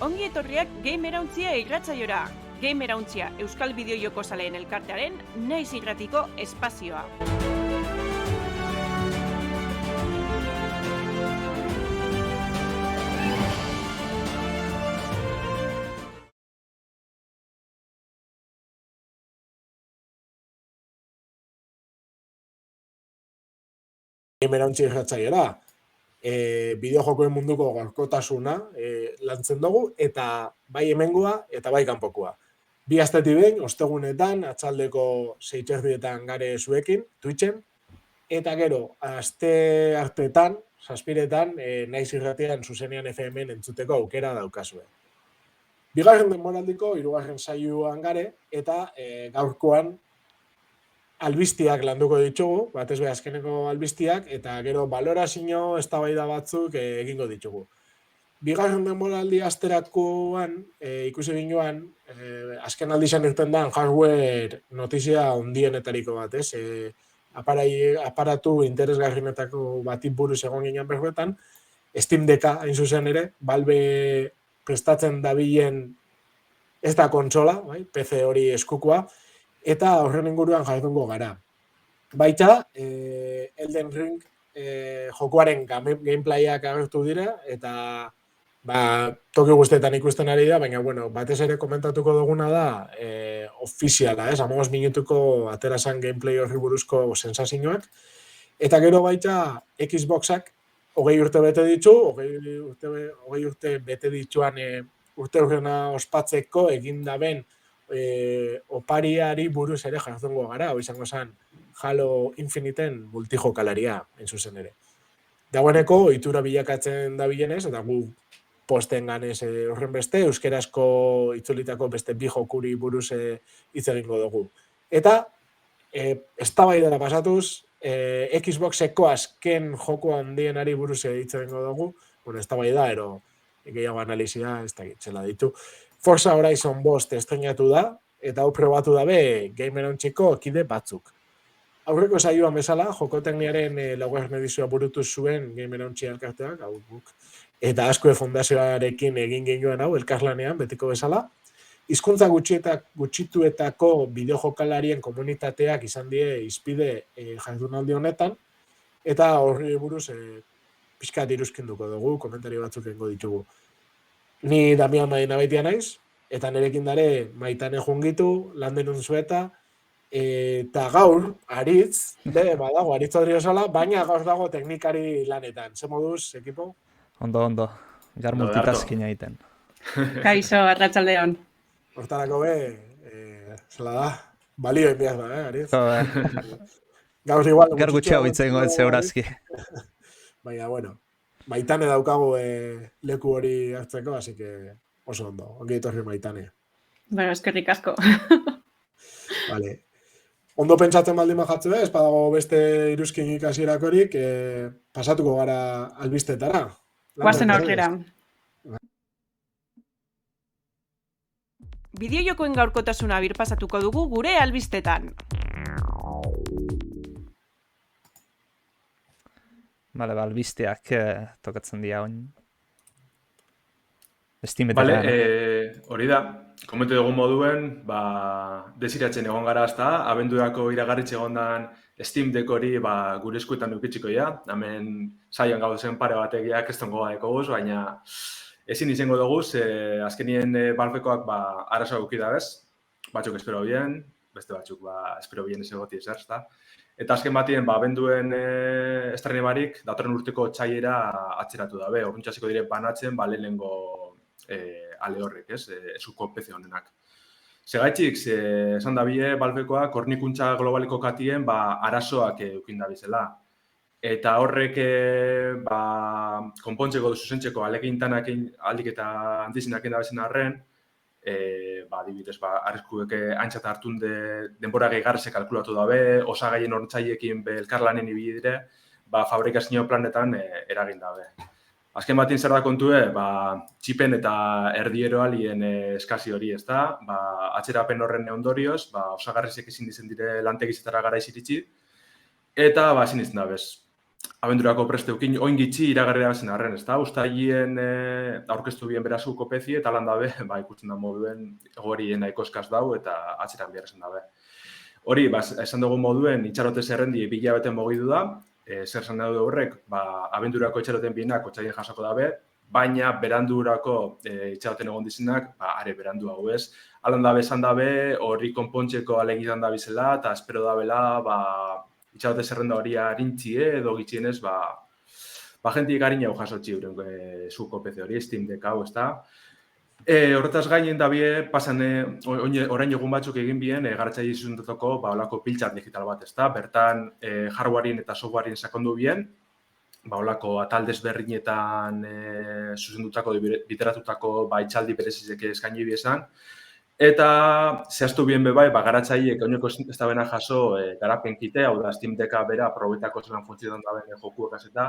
Ongi etorriak Gamerauntzia irratsaiora. Gamerauntzia Euskal Bideojoko Zaleen Elkartearen naiz irratiko espazioa. Gamerauntzia irratsaiora. Bideojokoen munduko gaurkotasuna lantzen dugu, eta bai hemengoa eta bai kanpokoa. Bi astetik behin, ostegunetan, atxaldeko 6:00 gare zuekin, Twitchen, eta gero, aste artetan, 7:00, naiz irratian zuzenean FM-en entzuteko aukera daukazue. Bigarren denboraldiko 3. saioan gare, eta gaurkoan albistiak landuko ditugu, batez be azkeneko albistiak, eta gero balorazio eztabaida batzuk egingo ditugu. Bigarren denboraldi asterakoan ikusi ginoan, azken aldizan irten da hardware notizia ondienetariko bat, ez? Aparatu interesgarrienetako bati buruz egon ginen berbetan, Steam Decka hain zuzen ere, Valve prestatzen dabilen ez da kontsola, bai? PC hori eskukoa, eta horren inguruan jardungo gara. Baita, Elden Ring jokoaren gameplayak agertu dira, eta toki guztietan ikusten ari da, baina batez ere komentatuko duguna da ofiziala, 15 minutuko aterasan gameplay horri buruzko sensazioak, eta gero baita Xboxak 20 urte bete ditu, 20 urte bete dituan urte horrena ospatzeko egindaben opariari buruz ere jardungo gara, hau izango zen Halo Infiniten multijokalaria, hain zuzen ere. Dagoeneko, ohitura bilakatzen dabilenez, eta gu posten ganez horren beste, euskerazko itzulitako beste bi jokuri buruz hitz egingo dugu. Eta, eztabaidara pasatuz, Xboxeko azken joko handienari buruz hitz egingo dugu, eztabaida, ero gehiago analizia, ez da gitzela ditu. Forza Horizon 5 estrenatu da, eta hau probatu dabe Gamerontziko kide batzuk. Aurreko saioan bezala, jokotekniaren 4. edizioa burutu zuen Gamerontzi elkarteak, hau guk, eta Azkue Fundazioarekin egin genuen hau, elkarlanean, betiko bezala. Hizkuntza gutxituetako bideojokalarien komunitateak izan die izpide jardunaldi honetan, eta horri buruz pixkat iruzkinduko dugu, komentario batzuk egingo ditugu. Ni Damian Madinabeitia naiz, eta nerekin dare Maitane Jungitu, Landen Unzueta, eta gaur, Aritz, badago, Aritz Odriosala, baina gaur dago teknikari lanetan. Ze moduz, ekipo? Ondo. Jar multitasking egiten. Kaixo, arratsaldeon. Hortarako zela da, balio enbiaz da, Aritz? Gaur igual... Gar gutxeago itzengo ez zeurazki. Baina, Maitane daukagu leku hori hartzeko, así que oso ondo. Ongi etorri Maitane. Bueno, eskerrik asko. Vale. Ondo pentsatzen baldin majatzu ez, badago beste iruzkin ikasierakorik, pasatuko gara albistetara. Guazen aurrera. Bideojokoen gaurkotasuna birpasatuko dugu gure albistetan. Bale, albisteak tokatzen dira oin. Estimetan. Hori da, komentu dugun moduen, desiratzen egon gara azta, abendurako iragarritxe egondan Steam Deck hori gure eskuetan dukitxiko ja. Hemen saian gauzen pare bategiak ez tongo badeko guz, baina ezin izango dugu, azkenien Valvekoak arazoa gukida bez. Batzuk espero bien, beste batzuk espero bien ez egoti ezer, ezta. Eta azken batien, abenduen estrene barik, datorren urteko txaiera atzeratu dabe. Orduntxasiko dire banatzen, lehenengo ale horrek, ez? Esuko PC honenak. Segaitxik, esan dabie, Valvekoak hornikuntza globaliko katien arazoak eukin dabizela. Eta horrek konpontzeko zuzentzeko alegintanak aldik eta handizinak dabezen arren, adibidez, arriskuek aintzat hartun denbora gehigarrese kalkulatu dabe, osagaien hortzaiekin elkarlanen ibili dire, fabrikazio planetan eragin dabe. Azken batin zer da kontue, txipen eta erdiero alien eskasi hori, ez da, atzerapen horren ondorioz, osagarrizek ezin dizen dire lantegizetara gara iziritzi, eta ezin izan da bez. abendurako presteukin, oin gitxi iragarria zen arren, ezta? Uztailien aurkeztu bien berazuko pezi, eta lan dabe, ikusten da moduen, hori nahiko eskaz dau, eta atzeran behar esan dabe. Hori, esan dugu moduen, itxarote zerrendi bilabeten mogidu da, zer esan daude horrek, abendurako itxaroten bienak otxaien jasoko dabe, baina berandurako itxaroten egon dizinak, are berandu hau ez. Alan dabe esan dabe, hori konpontzeko alegitan dabizela, eta espero dabela, itxarote zerrenda hori harintzie, edo gitxienez, jentik harina hau jasotzi uren zuko PC hori, Steam Deck hau, ez da. Horretaz gainen dabie, pasan orain egun batzuk egin bien, garatzaile zuzendatuko olako piltxat digital bat, ez da. Bertan, hardwarein eta softwarein sakondu bien, olako atal desberdinetan zuzendutako, biteratutako itxaldi berezizek eskaini biezan. Eta zehaztu bien bebai, garatzaileek oineko ez da bena jaso garapen kite, hau da Steam Decka bera aprobetako zelan funtzionan da bene jokuak azeta,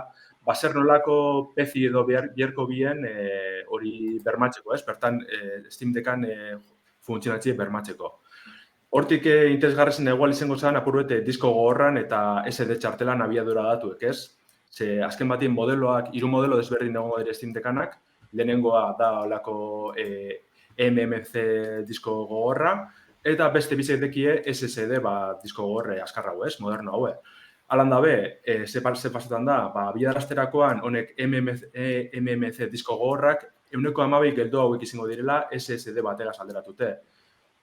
zer nolako pezi edo bierko bien hori bermatzeko, ez? Bertan Steam Deckan funtzionatzi bermatzeko. Hortik interesgarrezen egual izango zen apurbete disko gogorran eta SD txartelan abiadura datuek, ez? Ze azken batien modeloak, 3 modelo desberdin dago dire Steam Deckanak, lehenengoa da olako MMC disko gogorra, eta beste bizek dekie SSD disko gogorre askarra hau ez, moderno hau. Alan dabe, ze pasetan da, bidarazterakoan honek MMC disko gogorrak, 1,12 geldo hauek izango direla SSD batera alderatute.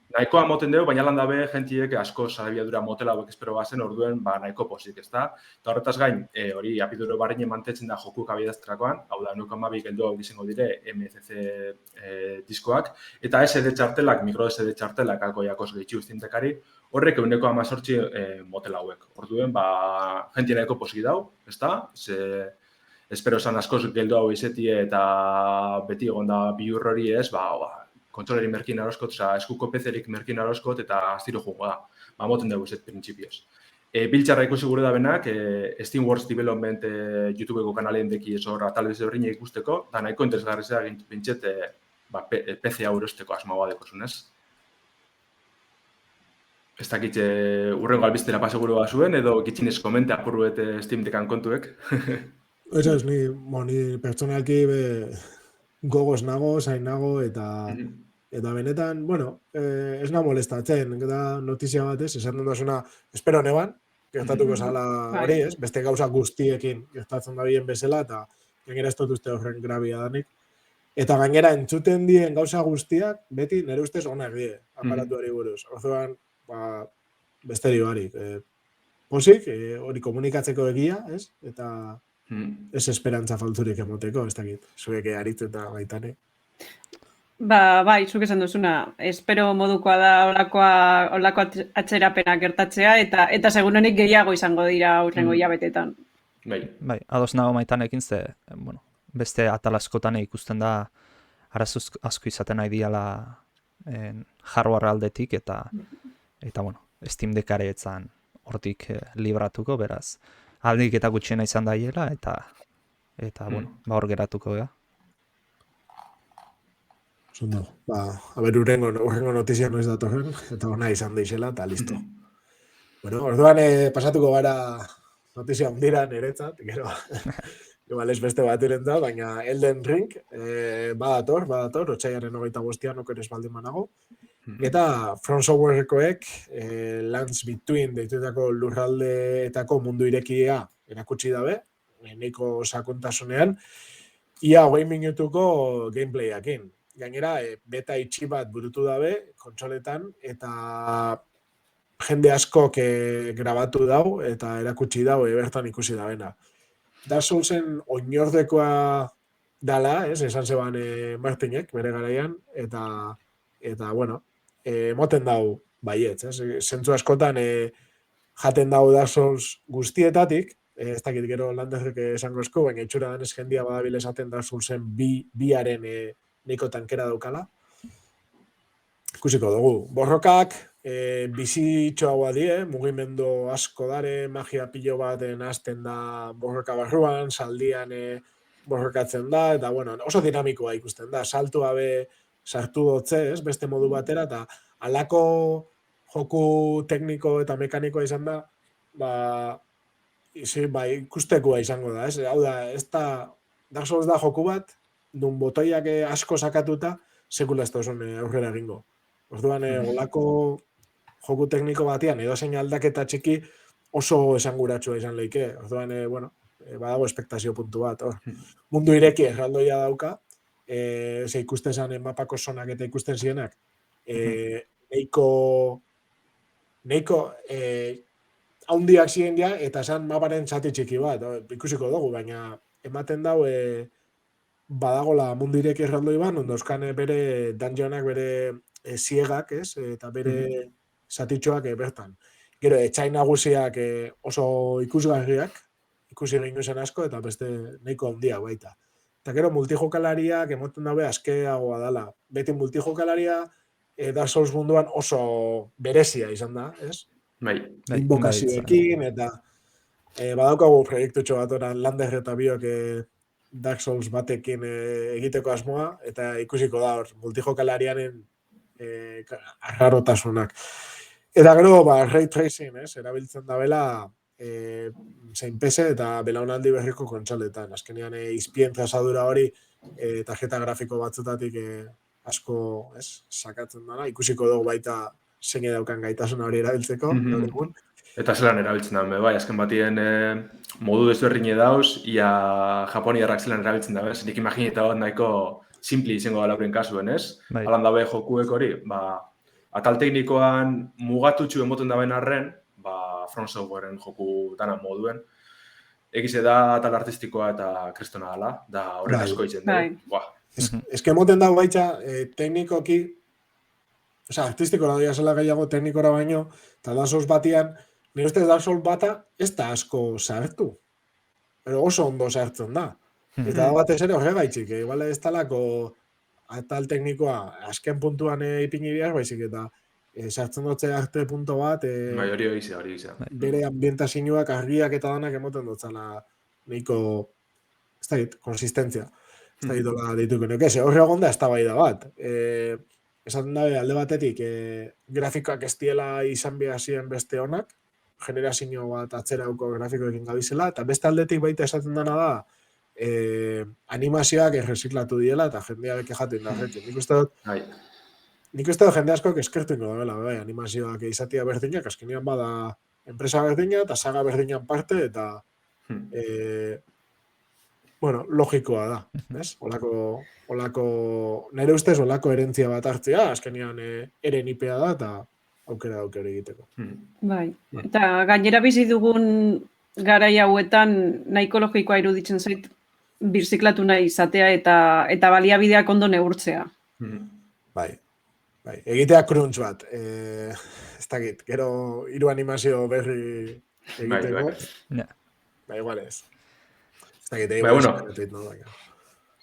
Nahikoa moten dugu, baina lan dabe jentiek asko abiadura motela hauek espero bazen orduen nahiko posik, ez da? Eta horretaz gain, hori apiduro barrine mantetzen da jokuk abiadazterakoan, hau da 1,12 geldo hau izango dire MCC diskoak, eta SD txartelak, micro SD txartelak alko jakos gehitxu iztintekari, horrek 1,18 motela hauek. Orduen, jentie nahiko posik dau, ez da? Espero esan askoz geldo hau izetie eta beti egon da bi hori ez, kontroleri merkin aroskot, eskuko pezerik merkin aroskot eta astiro jungo da. Moten dugu zet printzipioz. Biltxarra ikusi gure da benak, Steamworks Development YouTubeko kanalien deki hor atal bezberriña ikusteko, da nahiko interesgarrizea bintxet PC hau erosteko asmagoa dekozun, ez? Ez dakit urrengo albiztera paseguru bazuen, edo gitxinez komente apurruet Steam Deckan kontuek. Eso es, ni pertsonalki gogoz nago, zain nago, eta benetan, bueno, ez nahi molestatzen, eta notizia batez, esan dut espero neban, gertatuko zala hori, ez? Beste gauza guztiekin gertatzen da bien bezala, eta gainera ez dut uste horren grabia danik. Eta gainera entzuten dien gauza guztiak, beti nire ustez onak die, aparatuari buruz. Orduan, besteri barik. Posik, hori komunikatzeko egia, ez? Eta ez esperantza faltzurik emoteko, ez dakit. Zuek aritu eta baitane. Bai, zuk esan duzuna. Espero modukoa da olako atzerapena gertatzea, eta segurenik gehiago izango dira aurrengo hilabetetan. Bai, ados nago Maitanekin ze, bueno, beste atal askotan ikusten da arazo asko izaten nahi diala hardware aldetik, eta bueno, Steam Deckare etzan hortik libratuko, beraz. Aldik eta gutxiena izan daiela, eta bueno, hor geratuko da. Zondo, urrengo notizia noiz datorren, eta ona izan deixela, eta listo. Bueno, orduan pasatuko gara notizia ondira niretzat, gero, igual ez beste bat irentzat, baina Elden Ring, badator, otsailaren 25an okeres baldin banago, eta From Softwarekoek Lands Between deitutako lurraldeetako mundu irekia erakutsi dabe, nahiko sakontasunean, ia 20 minutuko gameplayakin. Gainera, beta itxi bat burutu dabe, kontsoletan, eta jende askok grabatu dau, eta erakutsi dau, bertan ikusi dabena. Dark Soulsen oinordekoa dala, esan zeban Martinek, bere garaian, eta bueno, moten dau baietz, zentzu askotan jaten dau Dark Souls guztietatik, ez dakit gero Landerrek esango esko, baina itxura denez jendia badabil esaten Dark Soulsen biaren nahiko tankera daukala. Ikusiko dugu. Borrokak bizitxo haua die, mugimendu asko dare, magia pilo baten hasten da borroka barruan, saldian borrokatzen da, eta bueno, oso dinamikoa ikusten da, saltu gabe sartu dotze, beste modu batera, eta halako joku tekniko eta mekanikoa izan da, bai, ikustekoa izango da, ez? Hau da, Dark Souls da joku bat, dun botoiak asko sakatuta, sekula ez da oso aurrera egingo. Orduan, olako joku tekniko batean, edozein aldaketa txiki oso esanguratsua izan leike. Orduan, badago espektazio puntu bat. Mundu ireki erraldoia dauka, ze ikusten zen mapako zonak eta ikusten zienak, neiko haundiak ziren ja, eta esan maparen zati txiki bat, ikusiko dugu, baina ematen dau badagola mundu ireki erraldoi bat, non dauzkan bere dungeonak, bere ziegak, ez? Eta bere zatitxoak bertan. Gero, etxain nagusiak oso ikusgarriak, ikusi egin zen asko, eta beste nahiko handiak baita. Eta gero, multijokalariak emoten dabe askeagoa dela. Beti multijokalaria Dark Souls munduan oso berezia izan da, ez? Invokazioekin, eta badaukagu proiektutxo bat oran Lander eta biok Dark Souls batekin egiteko asmoa, eta ikusiko da hor, multijokalarianen arrarotasunak. Eta gero, ray tracing, erabiltzen da bela zein PC eta belaunaldi berriko kontsoletan. Azkenean, izpien trazadura hori tarjeta grafiko batzutatik asko sakatzen dara. Ikusiko dugu baita zein daukan gaitasuna hori erabiltzeko. Eta zelan erabiltzen da, bai, azken batien modu desberdine dauz, ia japoniarrak zelan erabiltzen da, nik imagineta hor nahiko simpli izango da lauren kasuen, ez? Alan dabe jokuek hori, atal teknikoan mugatutxu emoten daben arren, From Softwareen joku dana moduen, egize da atal artistikoa eta kristona dela, da horren asko itzen dugu. Ez que emoten dago baitza, teknikoki, artistiko da zela gehiago teknikora baino, eta Dark Souls batian, nire ustez Dark Souls bata ez da asko sartu. Pero oso ondo sartzen da. Eta da batez ere horregaitzik, igual ez talako atal teknikoa azken puntuan ipini behar, baizik eta sartzen dutze arte punto bat, hori izan. Bere ambientazioak, argiak eta danak emoten dutzala nahiko, ez da dit, konsistentzia. Ez da ditola dituko nuke, horre egon da ez da bai da bat. Esaten dabe alde batetik, grafikoak ez diela izan behar ziren beste honak, generazio bat atzerauko grafikoekin gabizela, eta beste aldetik baita esaten dana da, animazioak erreziklatu diela eta jendeak jaten da horrekin. Nik uste dut jende asko eskertuko da, animazioak izatea berdinak, azkenean bada enpresa berdina eta saga berdinan parte, eta logikoa da, ez? Nire ustez, olako erentzia bat hartzea, azkenean eren ipea da, eta aukera egiteko. Bai, eta gainera bizi dugun garai hauetan nahiko logikoa iruditzen zait birziklatu nahi izatea eta baliabideak ondo neurtzea. Bai. Egitea crunch bat. Ez dakit, gero 3 animazio berri egiteko. Igual ez. Ez dakit,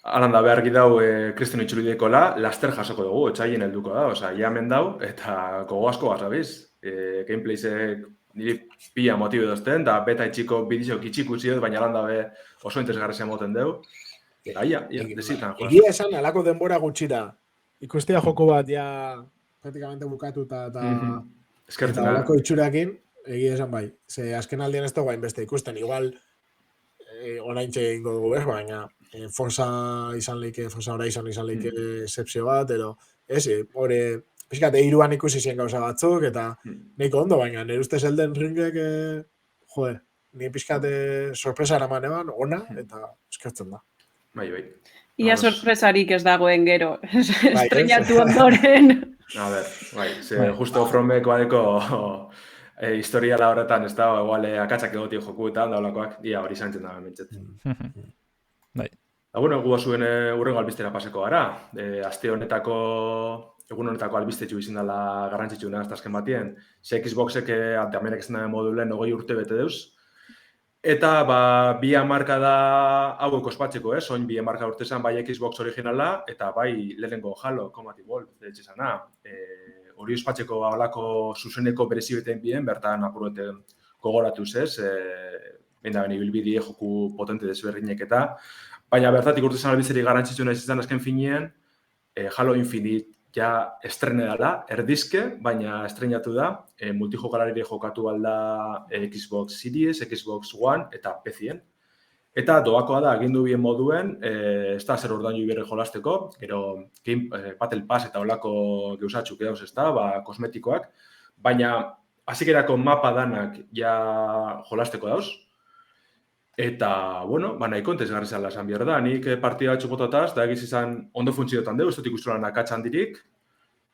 Alan da behar gidau Kristino itxulidekola, laster jasoko dugu, etxaien helduko da, iamen dau, eta gogo asko gazabiz. Gameplaysek niri pila motibe dozten, da beta itxiko bidizok itxik utziot, baina Alan dabe oso interesgarrizia moten deu. Desitan. Egia esan, alako denbora gutxira. Ikustea joko bat ja praktikamente bukatuta eta alako itxurakin, egia esan bai. Ze azken aldean ez dago hainbeste ikusten, igual oraintxe egingo dugu behar, baina Forza Horizon izan leike excepzio bat, hori, pixkate, 3 ikusi zien gauza batzuk, eta nahiko ondo, baina nire ustez Elden Ringek, nire pixkate sorpresa eraman eban, ona, eta eskertzen da. Bai. Ia sorpresarik ez dagoen gero, estrenatu ondoren. A ber, justo Fromek badeko historiala horretan ez da, igual akatsak egotik jokuetan, daulakoak, ia hori zantzen da mentzetzen. Bai. Gu zuen urrengo albistera paseko gara. Aste honetako, egun honetako albistetxu izin dela garrantzitsuna ez azken batien. Xboxek amenek ez nahi modulen 20 urte bete deuz. Eta, bi hamarkada hauek ospatzeko, soin bi hamarka urtezan bai Xbox originala, eta bai lehenengo Halo, Combat Evolved, detxezana. Hori ospatzeko halako zuzeneko berezibeten bien, bertan apurreten gogoratuz ez, behin da ibilbide joku potente desberdinek eta, baina bertatik urtezan albizeri garrantzitsuna izan azken finean, Halo Infinite ja estrene dela, erdizke, baina estrenatu da, multijokalarire jokatu alda Xbox Series, Xbox One eta PC-en. Eta doakoa da, agindu bien moduen, ez da zer ordainu ibere jolasteko, gero Battle Pass eta olako geusatxuk edauz ez da, kosmetikoak, baina hasikerako mapa danak ja jolasteko dauz. Eta, bueno, nahiko entesgarri zela esan behar da, nik partida batxu botataz, da egiz izan ondo funtziotan dugu, ez dut ikusturan akatsan dirik,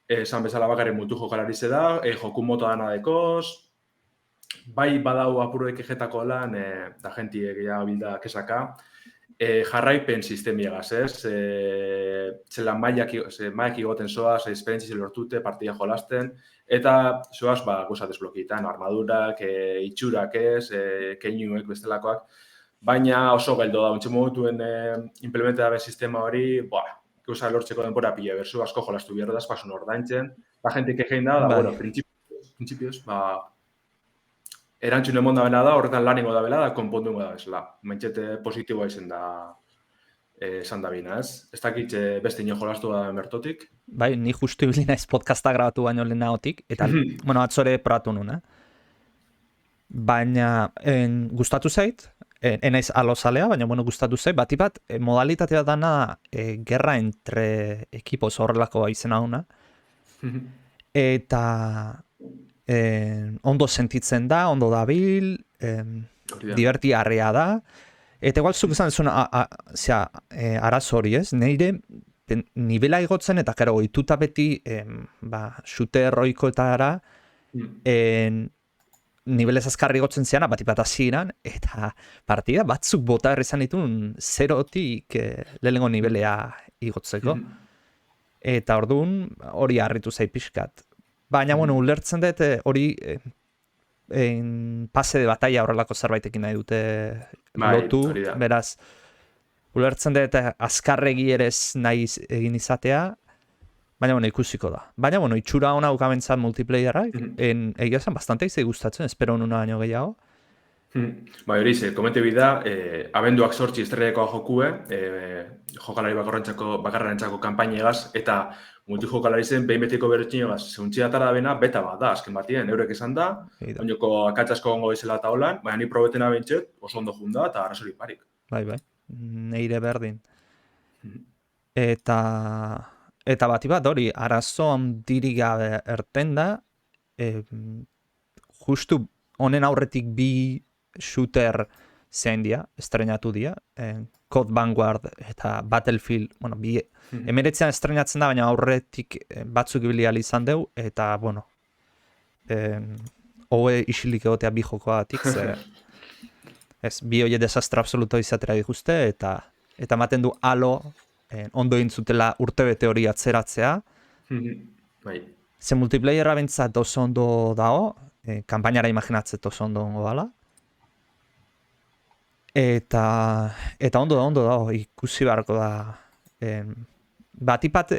esan bezala bakarren multu jokalari ze da, joku moto dana dekoz, bai badau apurrek egetako lan, da jentiek ja bilda kesaka, jarraipen sistemiagaz, ez? Zela maiak igoten zoaz, esperientzi lortute, partida jolasten, eta zoaz, goza desblokietan, armadurak, itxurak ez, keinuek bestelakoak, baina oso geldo da, ontsi momentuen implementaren sistema hori, gauza lortzeko denbora pila berzu, asko jolastu behar da, pasun ordaintzen, da jentik egin da, bueno, prinsipioz, erantzun emon da bena da, horretan laningo da bela, da konpondungo da bezala. Mentxete positiboa izan da esan da bina, ez? Ez dakit beste ino jolastu da bertotik. Bai, ni justu ibili naiz podcasta grabatu baino lehenagotik, eta, bueno, atzore probatu nun, Baina, gustatu zait, enaiz alozalea, baina, bueno, gustatu zait, bat modalitatea dana gerra entre ekipos horrelako izena hona, eta ondo sentitzen da, ondo dabil, divertigarria da, eta igual zuk esan zuen arazo hori, ez? Neire nivela igotzen eta karo goituta beti shooter roikoetara nivelez azkarri igotzen zian, bat hasieran, eta partida batzuk bota izan ditun 0-tik lehenengo nivelea igotzeko. Eta orduan hori harritu zait pixkat. Baina, bueno, ulertzen dut hori pase de batalla horrelako zerbaitekin nahi dute lotu, beraz, ulertzen dut azkarregi ere ez nahi egin izatea, baina, bueno, ikusiko da. Baina, bueno, itxura hona ukabentzat multiplayerak, egia zen bastante izai gustatzen, espero nuna baino gehiago. Bai, hori ze, komente bida, abenduak sortzi estrellekoa jokue, jokalari bakarrentzako kanpainegaz, eta multijokalari zen behin betiko berretxinegaz, zeuntxia atara bena, beta bat da, azken batien, eurek esan da, oinoko akatsasko gongo izela eta holan, baina ni probetena bentset, oso ondo junda, eta arrazori parik. Bai, neire berdin. Eta bat hori, arazo handirik gabe erten da, justu honen aurretik bi shooter zein dia, estrenatu dia, Code Vanguard eta Battlefield, bueno, bi emeretzean estrenatzen da, baina aurretik batzuk ibili izan deu, eta, bueno, hoe isilik egotea bi jokoatik, ez, bi hori desastre absoluto izatera dituzte, eta maten du Halo, ondo intzutela urtebete hori atzeratzea. Ze multiplayerra bentsat oso ondo dago, kanpainara imaginatzet oso ondo dala. Eta ondo dago, ikusi beharko da. Batipat,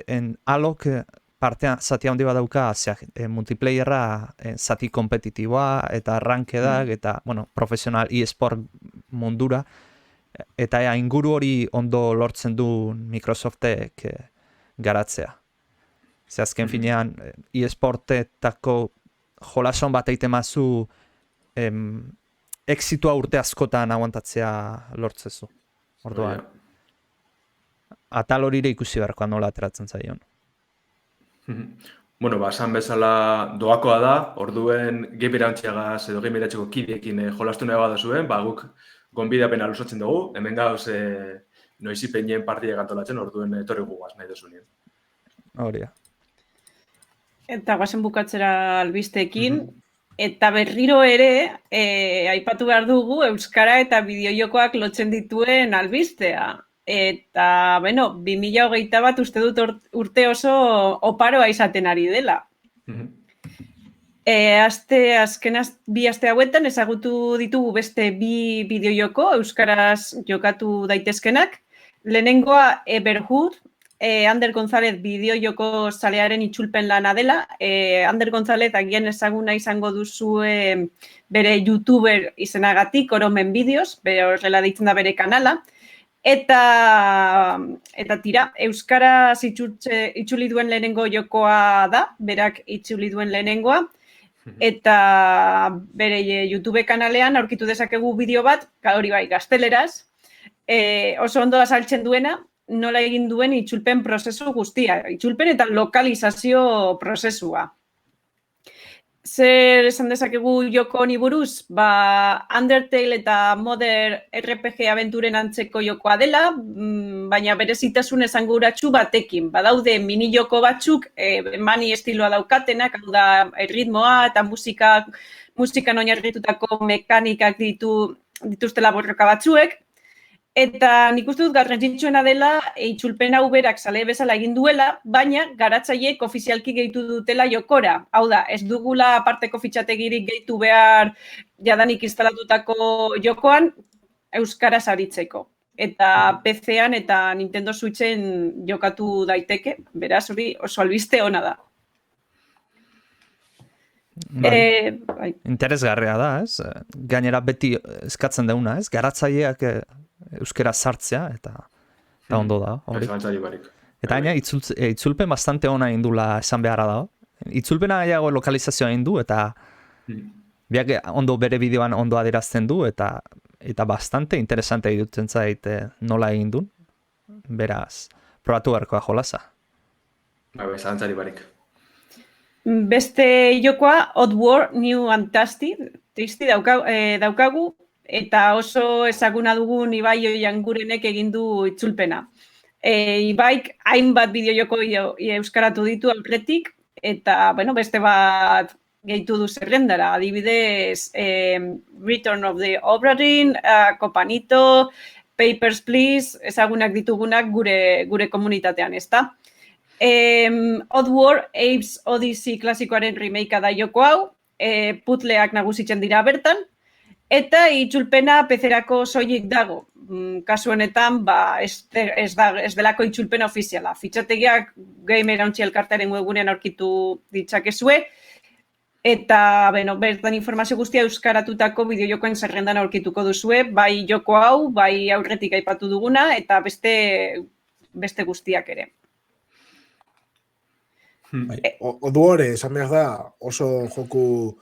Halok partean zati handi bat dauka, multiplayerra zati kompetitiboa, eta rankedak, eta, bueno, profesional e-sport mundura, eta inguru hori ondo lortzen du Microsoftek garatzea. Ze azken finean, e-sportetako jolason bat egiten mazu exitua urte askotan aguantatzea lortzezu. Orduan. Atal horire ikusi beharkoa nola ateratzen zaion. Bueno, esan bezala doakoa da, orduen geberantziagaz edo geberatxeko kideekin jolastu nahi bat zuen, guk gonbidapena lusatzen dugu, hemen gauz noizipenien partida gantolatzen, orduen etorri gugaz nahi desunien. Hori da. Eta guazen bukatzera albisteekin, eta berriro ere, aipatu behar dugu, Euskara eta bideojokoak lotzen dituen albistea. Eta, bueno, 2021 uste dut urte oso oparoa izaten ari dela. Bi aste hauetan ezagutu ditugu beste bi bideojoko, euskaraz jokatu daitezkenak. Lehenengoa Everhood, Ander González bideojoko zalearen itzulpen lana dela. Ander González agian ezaguna izango duzue bere youtuber izenagatik, Oromen Bideos, horrela deitzen da bere kanala. Eta tira, euskaraz itzuli duen lehenengo jokoa da, berak itzuli duen lehenengoa, eta bere YouTube kanalean aurkitu dezakegu bideo bat, hori bai, gazteleraz, oso ondo azaltzen duena, nola egin duen itzulpen prozesu guztia, itzulpen eta lokalizazio prozesua. Zer esan dezakegu joko honi buruz? Undertale eta Modern RPG abenturen antzeko jokoa dela, baina berezitasun esanguratsu batekin. Badaude mini joko batzuk, mani estiloa daukatenak, hau da ritmoa eta musikan oinarritutako mekanikak dituztela borroka batzuek. Eta nik uste dut garrantzitsuena dela itzulpen hau berak zale bezala egin duela, baina garatzaileek ofizialki gehitu dutela jokora. Hau da, ez dugula aparteko fitxategirik gehitu behar jadanik instalatutako jokoan euskaraz aritzeko. Eta PC-an eta Nintendo Switchen jokatu daiteke, beraz hori oso albiste ona da. Bai. Interesgarria da, ez? Gainera beti eskatzen deuna, ez? Garatzaileak euskera sartzea eta ondo da. Eta gaina itzulpen bastante ona indula esan beharra da. Itzulpena gehiago lokalizazioa indu eta biak ondo bere bideoan ondo adierazten du eta bastante interesante irutzen zait nola egin duen. Beraz, probatu beharkoa jolasa. Zalantzari barik. Beste jokoa, Oddworld New and Tasty daukagu, eta oso ezaguna dugun Ibai Oiangurenek egin du itzulpena. Ibaik hainbat bideojoko euskaratu ditu aurretik, eta beste bat gehitu du zerrendara. Adibidez, Return of the Obra Dinn, Copanito, Papers, Please, ezagunak ditugunak gure komunitatean, ezta? Oddworld Apes Odyssey klasikoaren remakea da joko hau, putleak nagusitzen dira bertan, eta itzulpena PC-erako soilik dago. Kasu honetan, ez delako itzulpena ofiziala. Fitxategiak Gamer Ontzi elkartearen webgunean aurkitu ditzakezue, eta bertan informazio guztia euskaratutako bideojokoen zerrendan aurkituko duzue, bai joko hau, bai aurretik aipatu duguna, eta beste guztiak ere. Oddworld, esan behar da, oso joku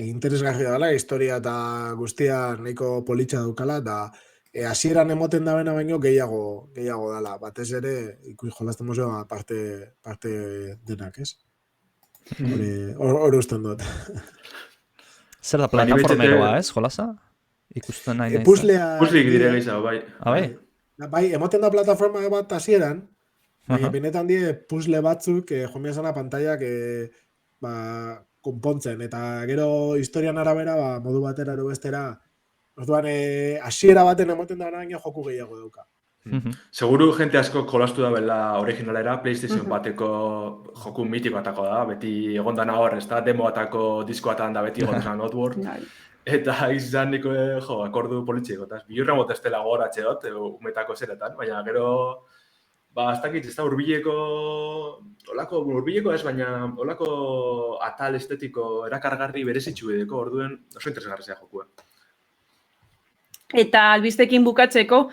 interesgarria dela, historia eta guztia nahiko politxa daukala, eta hasieran emoten da bena baino gehiago dela. Batez ere, jolazten mozioa parte denak, ez? Hori usten dut. Zer da plataformeroa, ez, jolaza? Ikusten nahi nahi. Puzlik dire gehiago, bai. Bai? Bai, emoten da plataforma bat hasieran, baina benetan die puzzle batzuk joan zana pantaiak konpontzen, eta gero historian arabera modu batera ero bestera, orduan hasiera baten emoten da baina joku gehiago dauka. Seguru jente asko jolastu da bela originalera, PlayStation bateko joku mitikoatako da, beti egondana hor, ez da, demoatako diskoatan da beti egondan Oddworld. Eta izan niko, akordu politxiko, eta bilurra motestela gogoratxe dut, umetako zeretan, baina gero, ez dakit, ez da urbileko ez, baina olako atal estetiko erakargarri berezitxu edeko, orduen oso interesgarria jokua. Eta albistekin bukatzeko,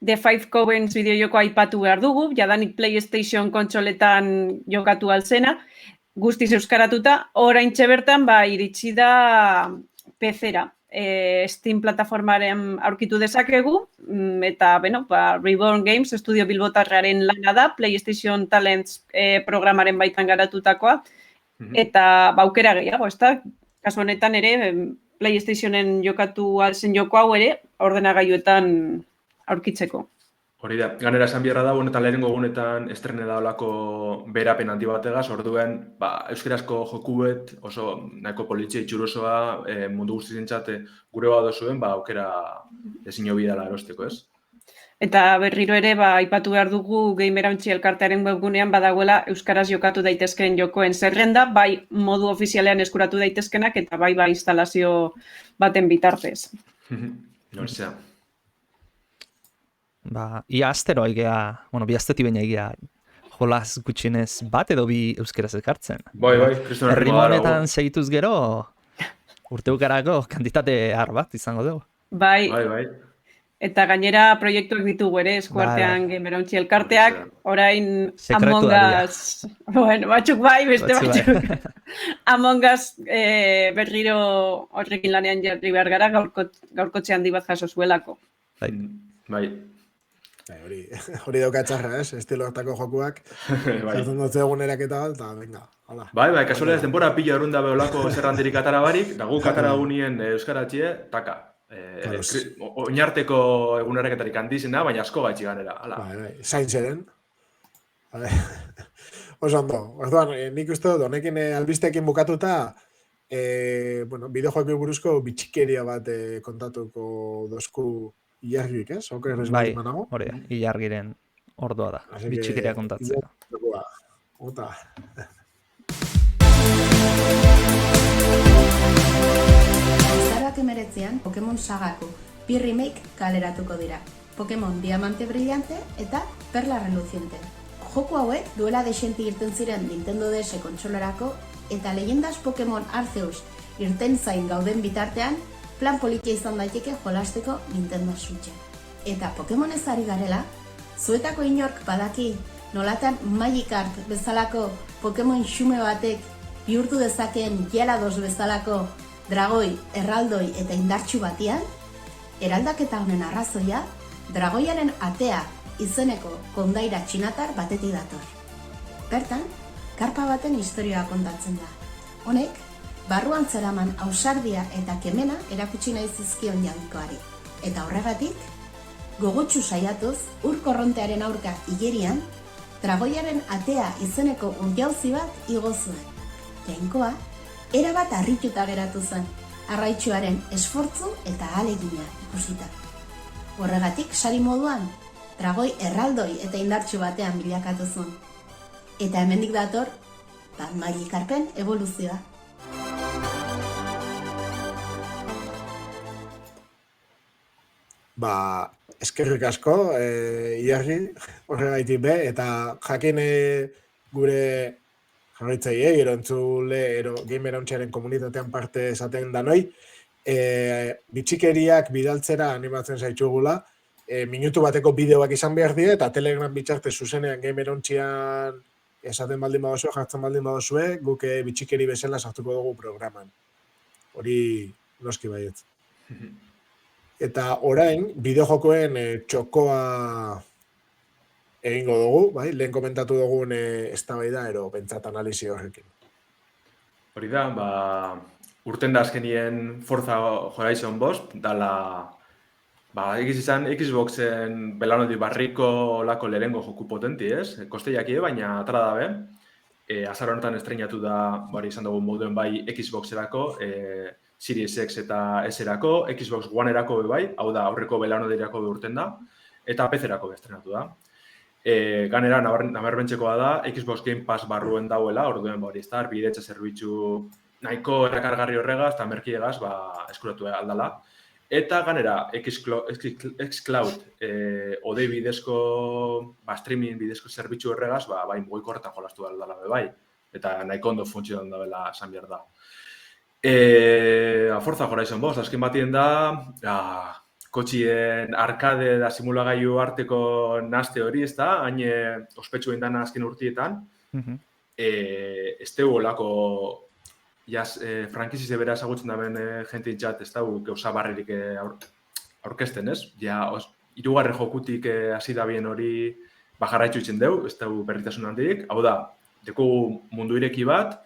The Five Covens bideojoko aipatu behar dugu, jadanik PlayStation kontsoletan jokatu alzena, guztiz euskaratuta, oraintxe bertan iritsi da PC-era. Steam plataformaren aurkitu dezakegu, eta, Reborn Games, estudio bilbotarraren lana da, PlayStation Talents programaren baitan garatutakoa, eta aukera gehiago, ez da? Kasu honetan ere, PlayStationen jokatu alzen joko hau ere, ordenagailuetan aurkitzeko. Hori da, ganera esan biharra da, honetan lehenengo egunetan estrene da olako berapen handi bategaz, orduen, euskarazko jokuet oso nahiko politxe itxurosoa mundu guztizentzat gure badozuen, aukera ezin hobi dela erosteko, ez? Eta berriro ere, aipatu behar dugu Gamer Ontzi elkartearen webgunean badagoela euskaraz jokatu daitezkeen jokoen zerrenda, bai modu ofizialean eskuratu daitezkenak, eta bai instalazio baten bitartez. Norzea. Ia astero egea, bi asteti baina egea jolaz gutxinez bat edo bi euskeraz ekartzen. Bai, kriston erritmo honetan segituz gero urteukarako kantitate har bat izango dugu. Bai. Eta gainera proiektuak ditugu ere, eskuartean Gamerauntzi elkarteak, orain Sekretua Among dira. Us, bueno, batzuk bai, beste Batzu bai. batzuk. Among Us berriro horrekin lanean jarri behar gara, gaurkotze handi bat jaso zuelako. Bai. Bai. Hori dauka txarra, estilo hartako jokuak. Bai. Jartzen dut egun eraketa bat, eta venga, hala. Bai, kasualez, denbora pila erunda beholako zerrandirik atara barik, da guk atara gunien euskaratxie, taka. Oinarteko egunareketarik handizena, baina asko gaitxi ganera. Bai, zain zeren. Oso ondo, orduan, nik uste dut, honekin albistekin bukatuta, bideojoak buruzko bitxikeria bat kontatuko dozku ilargik, ez? Bai, hori, ilargiren ordua da, bitxikeria kontatzea. Ota. Azaroak 19an Pokemon sagako bi remake kaleratuko dira. Pokemon Diamante Brillante eta Perla Reluciente. Joko hauek duela dexenti irten ziren Nintendo DS kontsolarako eta Leyendas Pokemon Arceus irten zain gauden bitartean plan politia izan daiteke jolasteko Nintendo Switchen. Eta Pokemon ez ari garela, zuetako inork badaki nolatan Magikarp bezalako Pokemon xume batek bihurtu dezakeen Gyarados bezalako dragoi, erraldoi eta indartsu batian, eraldaketa honen arrazoia, dragoiaren atea izeneko kondaira txinatar batetik dator. Bertan, karpa baten historioa kontatzen da. Honek, barruan zeraman ausardia eta kemena erakutsi nahi zizkion jainkoari. Eta horregatik, gogotsu saiatuz, ur korrontearen aurka igerian, dragoiaren atea izeneko unjauzi bat igo zuen. Jainkoa, erabat harrituta geratu zen, arraitsuaren esfortzu eta ahalegina ikusita. Horregatik, sari moduan, dragoi erraldoi eta indartsu batean bilakatu zuen. Eta hemendik dator, Magikarpen evoluzioa. Eskerrik asko, ilargi, horregaitik be, eta jakin gure jarraitzaileei, entzule, Gamerauntziaren komunitatean parte esaten danoi, bitxikeriak bidaltzera animatzen zaitxugula, minutu bateko bideoak izan behar dira, eta Telegram bitxarte zuzenean Gamerauntzian esaten baldin badozue, jartzen baldin badozue, guk bitxikeri bezala sartuko dugu programan. Hori noski baietz. Eta orain, bideojokoen txokoa egingo dugu, bai? Lehen komentatu dugun eztabaida ero pentsat analizi horrekin. Hori da, urten da azkenien Forza Horizon 5, dala, egiz izan Xboxen belanodi barriko lako lehengo joku potenti, ez? Kosteiakie, baina atara dabe. Azar honetan estreinatu da, izan dugu moduen bai Xboxerako, Series X eta S-erako, Xbox One-erako bai, hau da aurreko belanodirako urten da, eta PC-erako estrenatu da. Ganera, nabarmentzekoa da, Xbox Game Pass barruen dauela, orduen ez da, bidetza zerbitzu nahiko erakargarri horregaz, eta merkiegaz, eskuratu aldala. Eta ganera, xCloud, odei bidezko, streaming bidezko zerbitzu horregaz, bai mugikorretan jolastu aldala bai, eta nahiko ondo funtzionan dabela esan behar da. Forza Horizon 5, azken batien da, kotxien arkade da simulagailu arteko naste hori, ez da, hain ospetsu dana azken urtietan. Ez dugu olako, frankiziz ebera ezagutzen daben jentin txat, ez dugu gauza barririk aurkezten, ez? Hirugarren jokutik hasi da bien hori jarraitzu itzen dugu, ez dugu berritasun handik. Hau da, deku mundu ireki bat,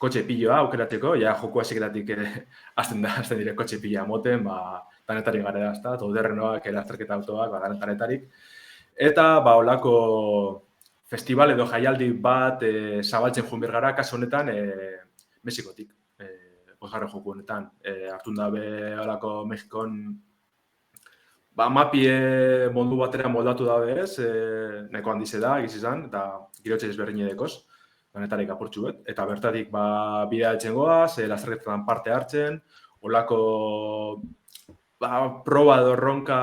kotxe piloa aukerateko, joku hasikeratik azten dire kotxe pila moten, danetarik garela, ez da, toderrenoak, azterketa autoak, danetarik. Eta, olako festival edo jaialdi bat zabaltzen joan bergara, kasu honetan, Mexikotik, bosgarren joku honetan. Hartun dabe, olako Mexikon, mapie mundu batera moldatu dabe ez, nahiko handize da, egiz izan, eta girotxe ezberdin edekoz. Danetarik apurtxu bet, eta bertatik bidea etxen goaz, lasterketan parte hartzen, olako proba edo erronka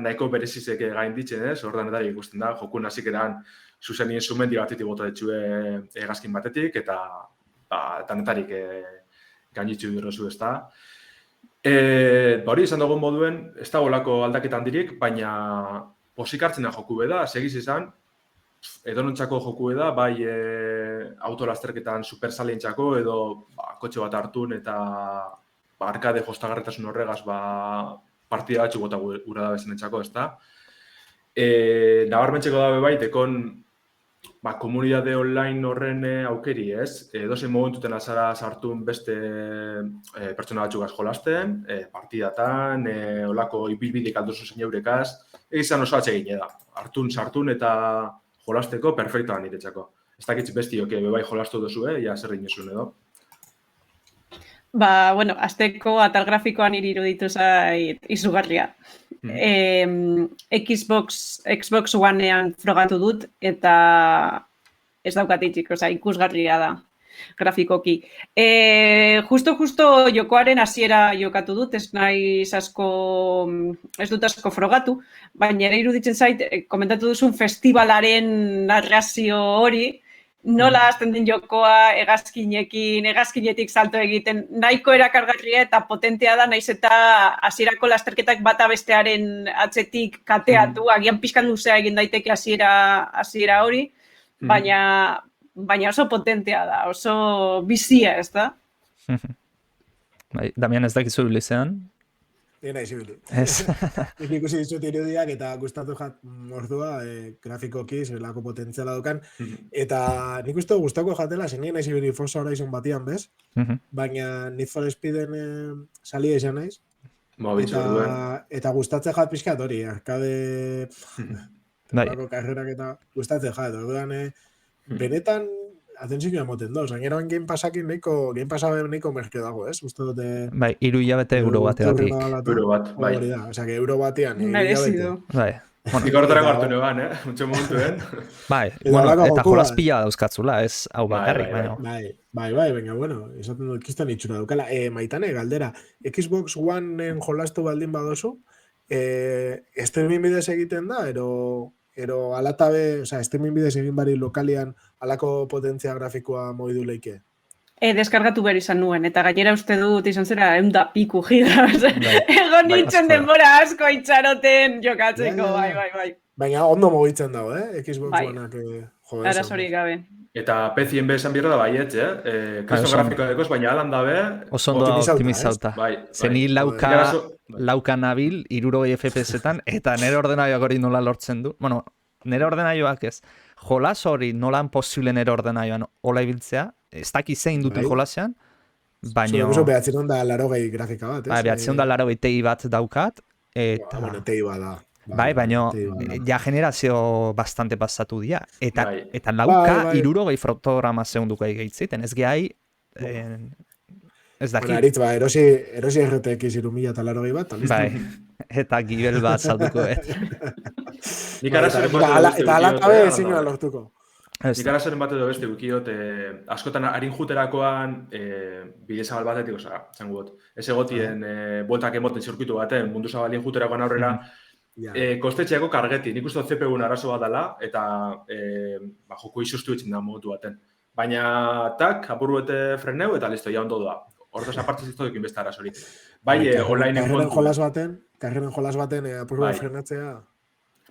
nahiko berezizek gainditzen, ez? Hor danetarik ikusten da, jokun hasik eran zuzenien sumendi batetik bota ditxue hegazkin batetik, eta danetarik gainitzu dirrozu ez da. Hori izan dugun moduen, ez da olako aldaketa handirik, baina posik hartzena joku beda, segiz izan, edonontzako joku da, bai autolasterketan supersalientzako edo kotxe bat hartun eta arkade jostagarretasun horregaz partida batxuk gota gura da bezenentzako, ez da. Nabarmentzeko dabe bai, dekon komunidade online horren aukeri, ez? Edozein momentuten azara sartun beste pertsona batxukaz jolasten, partidatan, olako ibilbidik alduzu zein eurekaz, egizan oso atsegin da. Hartun, sartun eta jolasteko perfektoan niretzako. Ez dakitz bestiok bebai jolastu duzu, ja zer dinezun edo. Bueno, azteko atal grafikoan iruditu zait izugarria. Xbox One-ean frogatu dut eta ez daukatik, ikusgarria da grafikoki. Justo jokoaren hasiera jokatu dut, ez dut asko frogatu, baina ere iruditzen zait, komentatu duzun festivalaren narrazio hori, nola hasten den jokoa hegazkinetik salto egiten, nahiko erakargarria eta potentea da, naiz eta hasierako lasterketak bata bestearen atzetik kateatu, agian pixkan luzea egin daiteke hasiera hori, baina oso potentea da, oso bizia, ez da? Damian, ez dakizu bilizean? Nena izibili. Ez. Ikusi ditut irudiak eta gustatu jat mordua grafikoki zelako potentziala dukan. Eta nik uste gustako jatela, zen nien izibili Forza Horizon batian, bez? Baina Need for Speeden salia izan naiz. Eta gustatzen jat pixkat hori, arkade karrerak eta gustatzen jat. Orduan, benetan atentzioa emoten doz. Gaineroan Game Passakin Game Passaben nahiko merke dago, ez? Uste dute... Bai, 3 hilabete euro bateatik. Euro bat, bai. Osea, que euro batean, Merezido. Bai. Nik horretarako hartu neban, Muntxo momentuen. Bai, eta jolaspila dauzkatzula, ez hau bakarrik, baina. Bai, baina, bueno, esaten dut kistan itxura dukala. Maitane, galdera, Xbox One-en jolastu baldin badozu, streaming bidez egiten da, ero alatabe, streaming bidez egin bari lokalian alako potentzia grafikoa moidu leike? Deskargatu behar izan nuen, eta gainera uste dut izan zera 100 piku gira. Egon nintzen denbora asko itxaroten jokatzeko, bai. Baina ondo mugitzen dago, Xbox One-ak jode. Arazorik gabe. Eta PC-en besan bierra da baiet, Kristo grafikoa dekoz, baina alan dabe... Oso ondo optimizauta. Zeni lauka nabil, 60 FPS-etan, eta nire ordenaioak hori nola lortzen du. Bueno, nire ordenaioak ez. Jolas hori nolan posible nire ordenaioan hola ibiltzea, ez daki zein dute jolasean, baina... Zure behatzen da 80 grafika bat, ez? Bai, behatzen da 80 TI bat daukat, eta... Bueno, TI bat da. Bai, baina ja generazio bastante pasatu dira. Eta lauka 60 fotograma segunduko egitziten, ez gehi... Ez daki. Bueno, aritz, erosi RTX 3080 bat, listo. Bai, eta gibel bat salduko, Nik arazoren bat edo beste eta alatabe ezin gara lortuko. Nik arazoren bat edo beste bukiot, askotan harin juterakoan bide zabal batetik, zango got, ez egotien bueltak emoten zirkuitu baten, mundu zabalien juterakoan aurrera, kostetxeako kargeti, nik uste CPU-n arazo bat dela, eta joko izustu itzen da momentu baten. Baina, apur bete freneu, eta listo, ja ondo da. Hortaz apartez ez dukin beste arazorik. Bai, online enkontu. Karreren jolas baten apur bete frenatzea.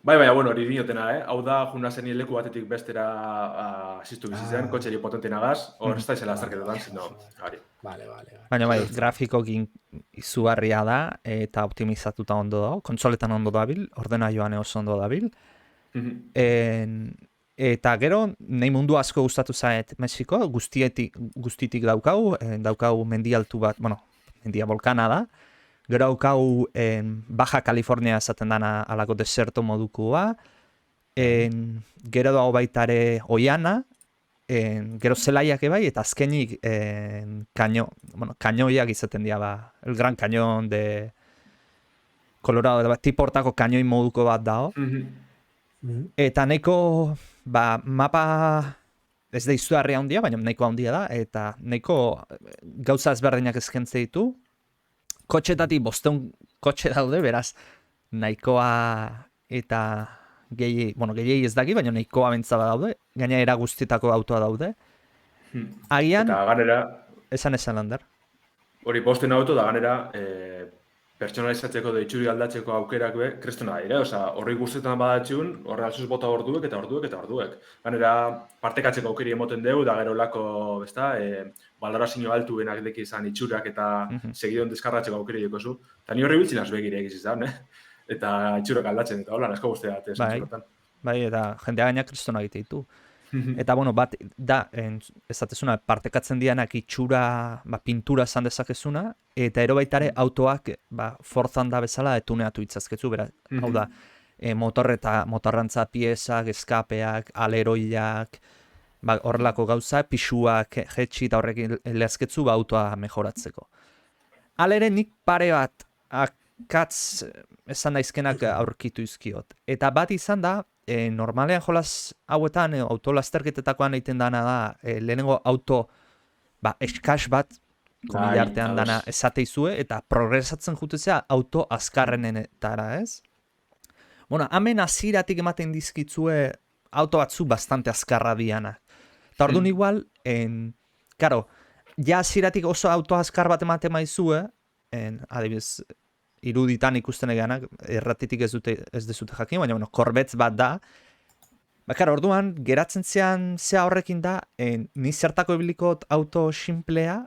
Bai, bueno, hori dinotena, Hau da, junazen leku batetik bestera asistu bizitzen, kotxeri potentenagaz, hor ez da izela azterketetan, zino, gari. Baina bai, grafikokin izugarria da, eta optimizatuta ondo dago, kontsoletan ondo dabil, ordenaioan oso ondo dabil. Eta gero, nahi mundu asko gustatu zaet Mexiko, guztitik daukau mendialtu bat, bueno, mendia volkana da, gero daukau Baja California esaten dana alako deserto modukua, gero dago baitare Oiana, gero zelaiak ebai, eta azkenik kañoiak izaten dira, el Gran Cañón de Colorado, tipo hortako kañoi moduko bat dago. Eta nahiko, mapa ez da izugarria handia, baina nahiko handia da, eta nahiko gauza ezberdinak eskentze ditu. Kotxetatik 500 kotxe daude, beraz, nahikoa eta gehiei ez daki, baina nahikoa bentzaba daude, gaina era guztietako autoa daude. Agian, eta ganera, esan Lander. Hori posten auto da ganera pertsonalizatzeko da itxuri aldatzeko aukerak be, kristona dira, horri guztetan badatxun, horre alzuz bota orduek eta orduek eta orduek. Ganera, partekatzeko aukeri emoten dugu, da gero lako, balorazio altuenak deki izan itxurak eta segidon deskarratzeko aukeri jokozu. Eta ni horri biltzin azbegire egiz izan, Eta itxurak aldatzen, eta hola, asko guzteat, Bai, eta jendea gaina kristona egite ditu. Eta, bat, ezatezuna, partekatzen dianak itxura, pintura esan dezakezuna, eta ero baitare autoak, forzan da bezala, etuneatu itzazkezu, bera, hau da, motorrantza piezak, eskapeak, aleroiak, horrelako gauza, pisuak, jetxi eta horrekin lehazketzu, autoa mejoratzeko. Alere nik pare bat, akatz esan daizkenak aurkitu izkiot. Eta bat izan da, normalean jolaz hauetan, autolasterketetakoan egiten dana da, lehenengo auto, eskas bat, komilartean dana esateizue, eta progresatzen jutezea auto azkarrenetara, ez? Bueno, hemen hasieratik ematen dizkitzue auto batzu bastante azkarra diana. Eta orduan igual, karo, ja hasieratik oso auto azkar bat ematen maizue, adibidez, iruditan ikusten eganak, erratitik ez dezute jakin, baina, korbetz bat da. Bakar, orduan, geratzen zean zea horrekin da, ni zertako ebiliko auto simplea,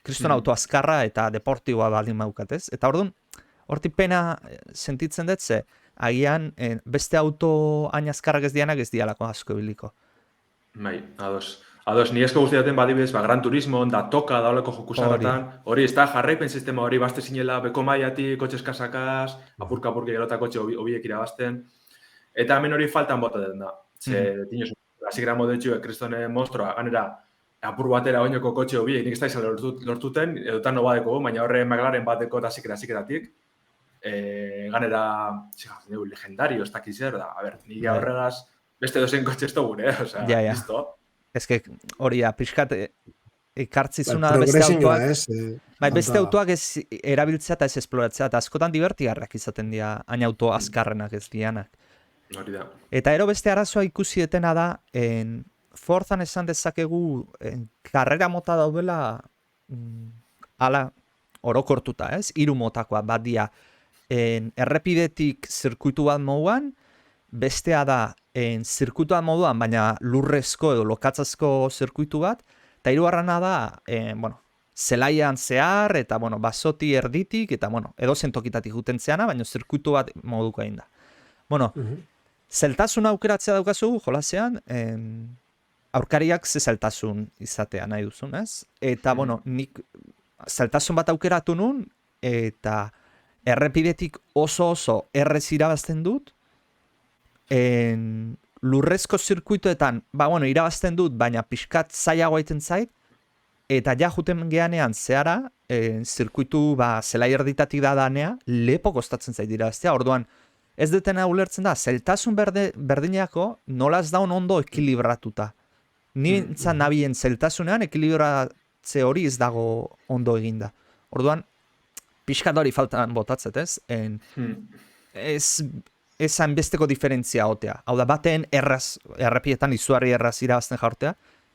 kriston auto azkarra eta deportiboa baldin maukatez. Eta orduan, hortik pena sentitzen dut ze, agian, beste auto hain azkarrak ez dianak ez dialako asko ebiliko. Bai, ados. Ni esko guztiaten badibidez, Gran Turismo, da toka da oleko jokusaratan, hori ez da jarraipen sistema hori bazte zinela beko maiatik, kotxe eskasakaz, apurka-apurka gerota kotxe hobiek irabazten. Eta hemen hori faltan bota den da. Ze, tinoz, hasiera modetxu, kristone monstroa, ganera, apur batera oinoko kotxe hobiek, nik ez da izan lortuten, edotan nobadeko, baina horre McLaren bateko eta zikeratik. Ganera, legendario, ez dakiz zer da. A ber, nire horregaz, beste dozen kotxe ez dugun, listo. Ez que hori pixkat ekartzizuna beste autoak. Beste autoak ez erabiltzea eta ez esploratzea, eta askotan divertigarrak izaten dira, hain auto azkarrenak ez dianak. Hori da. Eta ero beste arazoa ikusi etena da, Forzan esan dezakegu karrera mota daudela ala orokortuta, ez? 3 motakoa bat dia. Errepidetik zirkuitu bat moduan, bestea da zirkuituan moduan, baina lurrezko edo lokatzazko zirkuitu bat, eta hirugarrena da, zelaian zehar, eta, basoti erditik, eta, edozen tokitatik juten zeana, baina zirkuitu bat moduko egin da. Zeltasun aukeratzea daukazu, jolasean, aurkariak ze zeltasun izatea nahi duzun, ez? Eta, nik zeltasun bat aukeratu nun, eta errepidetik oso errez irabazten dut, lurrezko zirkuitoetan, irabazten dut, baina pixkat zailago egiten zait, eta ja juten geanean zehara, zirkuitu zelai erditatik da danea, lepo kostatzen zait irabaztea, orduan ez detena ulertzen da, zeltasun berdineako nola ez daun ondo ekilibratuta. Nintzen nabien zeltasunean ekilibratze hori ez dago ondo eginda. Orduan, pixkat hori faltan botatzet, ez? Ez hainbesteko diferentzia otea. Hau da, baten errepietan izugarri erraz irabazten jaurtea,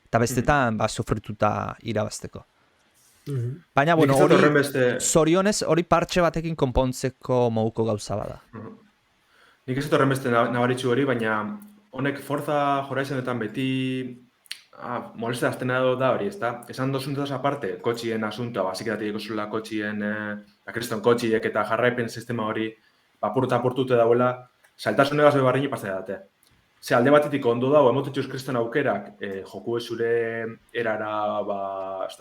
eta bestetan sofrituta irabazteko. Baina, hori zorionez hori partxe batekin konpontzeko moduko gauza bada. Nik ez dut horren beste nabaritzu hori, baina honek Forza Horizonetan beti molestea aztena da hori, ez da? Esan dozuntaz aparte, kotxien asuntoa, bazikeratik ikusula kotxien, kriston kotxiek eta jarraipen sistema hori, apurtute dauela, saltasunegaz bebarrini pasea date. Ze alde batetik ondo dago, emotetxuz kriston aukerak, joku zure erara,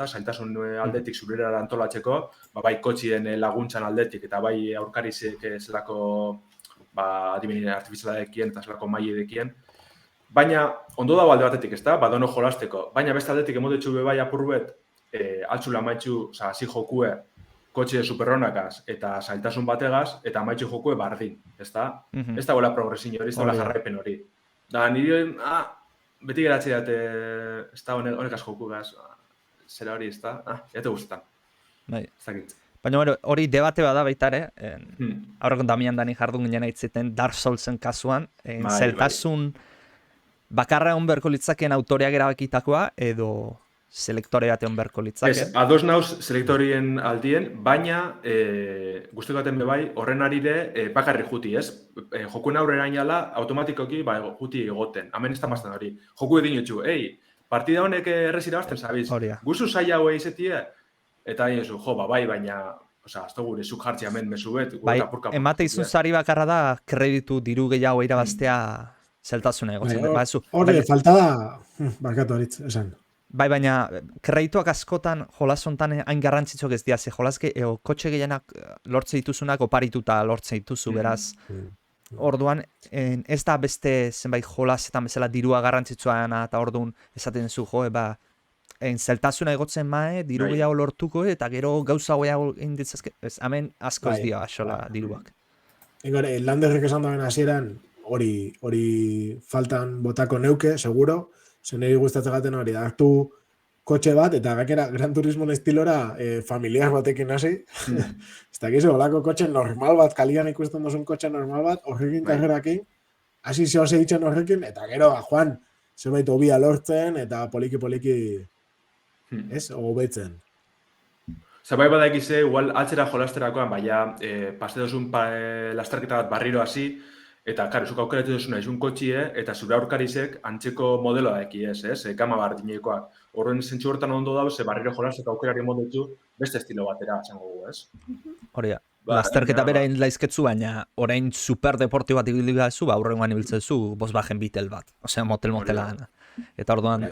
saltasun aldetik zure erara antolatzeko, bai kotxien laguntzan aldetik eta bai aurkarizek zelako adibinin artifizialadekien eta zelako maiedekien. Baina, ondo dago alde batetik, ez da, badono jolasteko. Baina beste aldetik emotetxu bai apurbet, altxula maitxu, hasi jokue, kotxe superronakaz eta zailtasun bategaz, eta maitxu jokue bardin, ez da? Ez da gola progresin hori, ez da gola jarraipen hori. Da, nire, beti geratze dut, ez da honekaz jokugaz, zera hori, ez da? Jate guztetan. Ez dakit. Baina hori debate bada baita ere, aurreko Damian Dani jardun ginen aitzeten Dark Soulsen kasuan, zeltasun bakarra egon beharko litzakeen autoreak erabakitakoa, edo selektore bat egon beharko litzake. Ez, ados nauz selektorien aldien, baina guzti baten bebai, horren arire bakarri juti, ez? Jokuen aurrera inala, automatikoki juti egoten. Hemen ez da mazten hori. Joku edin etxu, partida honek errez irabazten zabiz. Guzu zaila hau eizetie, eta hain ezu, bai, baina, ez da gure zuk jartzi hemen mesu bet. Bai, emate izun zari bakarra da, kreditu diru gehiago irabaztea zeltasuna egotzen. Hore, falta da, barkatu horitz, esan. Bai, baina kredituak askotan jolasontan hain garrantzitsuak ez dira, ze jolas kotxe gehienak lortze dituzunak oparituta lortze dituzu, beraz. Orduan, ez da beste zenbait jolasetan bezala dirua garrantzitsuana eta orduan esaten zu, zeltasuna egotzen mae, diru gehiago lortuko eta gero gauza gehiago egin ditzazke. Hemen asko ez dira asola diruak. Egore, Landerrek esan daben hasieran hori faltan botako neuke, seguro. Zeneri gustatzen gaten hori, hartu kotxe bat, eta gakera Gran Turismo estilora familiar batekin hasi. Ez dakizu, holako kotxe normal bat, kalian ikusten duzun kotxe normal bat, horrekin karrerakin, hasi zeo segitzen horrekin, eta gero, Juan, zenbait hobia lortzen, eta poliki-poliki, ez, hobetzen. Zabai badakize, igual atzera jolasterakoan, baina paste duzun lasterketa bat barriro hasi, eta, karo, zuk aukeratu duzuna izun kotxie, eta zure aurkarizek antzeko modeloa eki ez, gama bardinekoak. Horren zentsu hortan ondo dauz, barriro jolazek aukerari modetu beste estilo batera, zango gu, ez? Hori da. Lasterketa bera laizketzu, baina orain superdeportio bat ibili gazu, aurrengoan ibiltzezu, Volkswagen Beetle bat. Osea, motela. Eta orduan,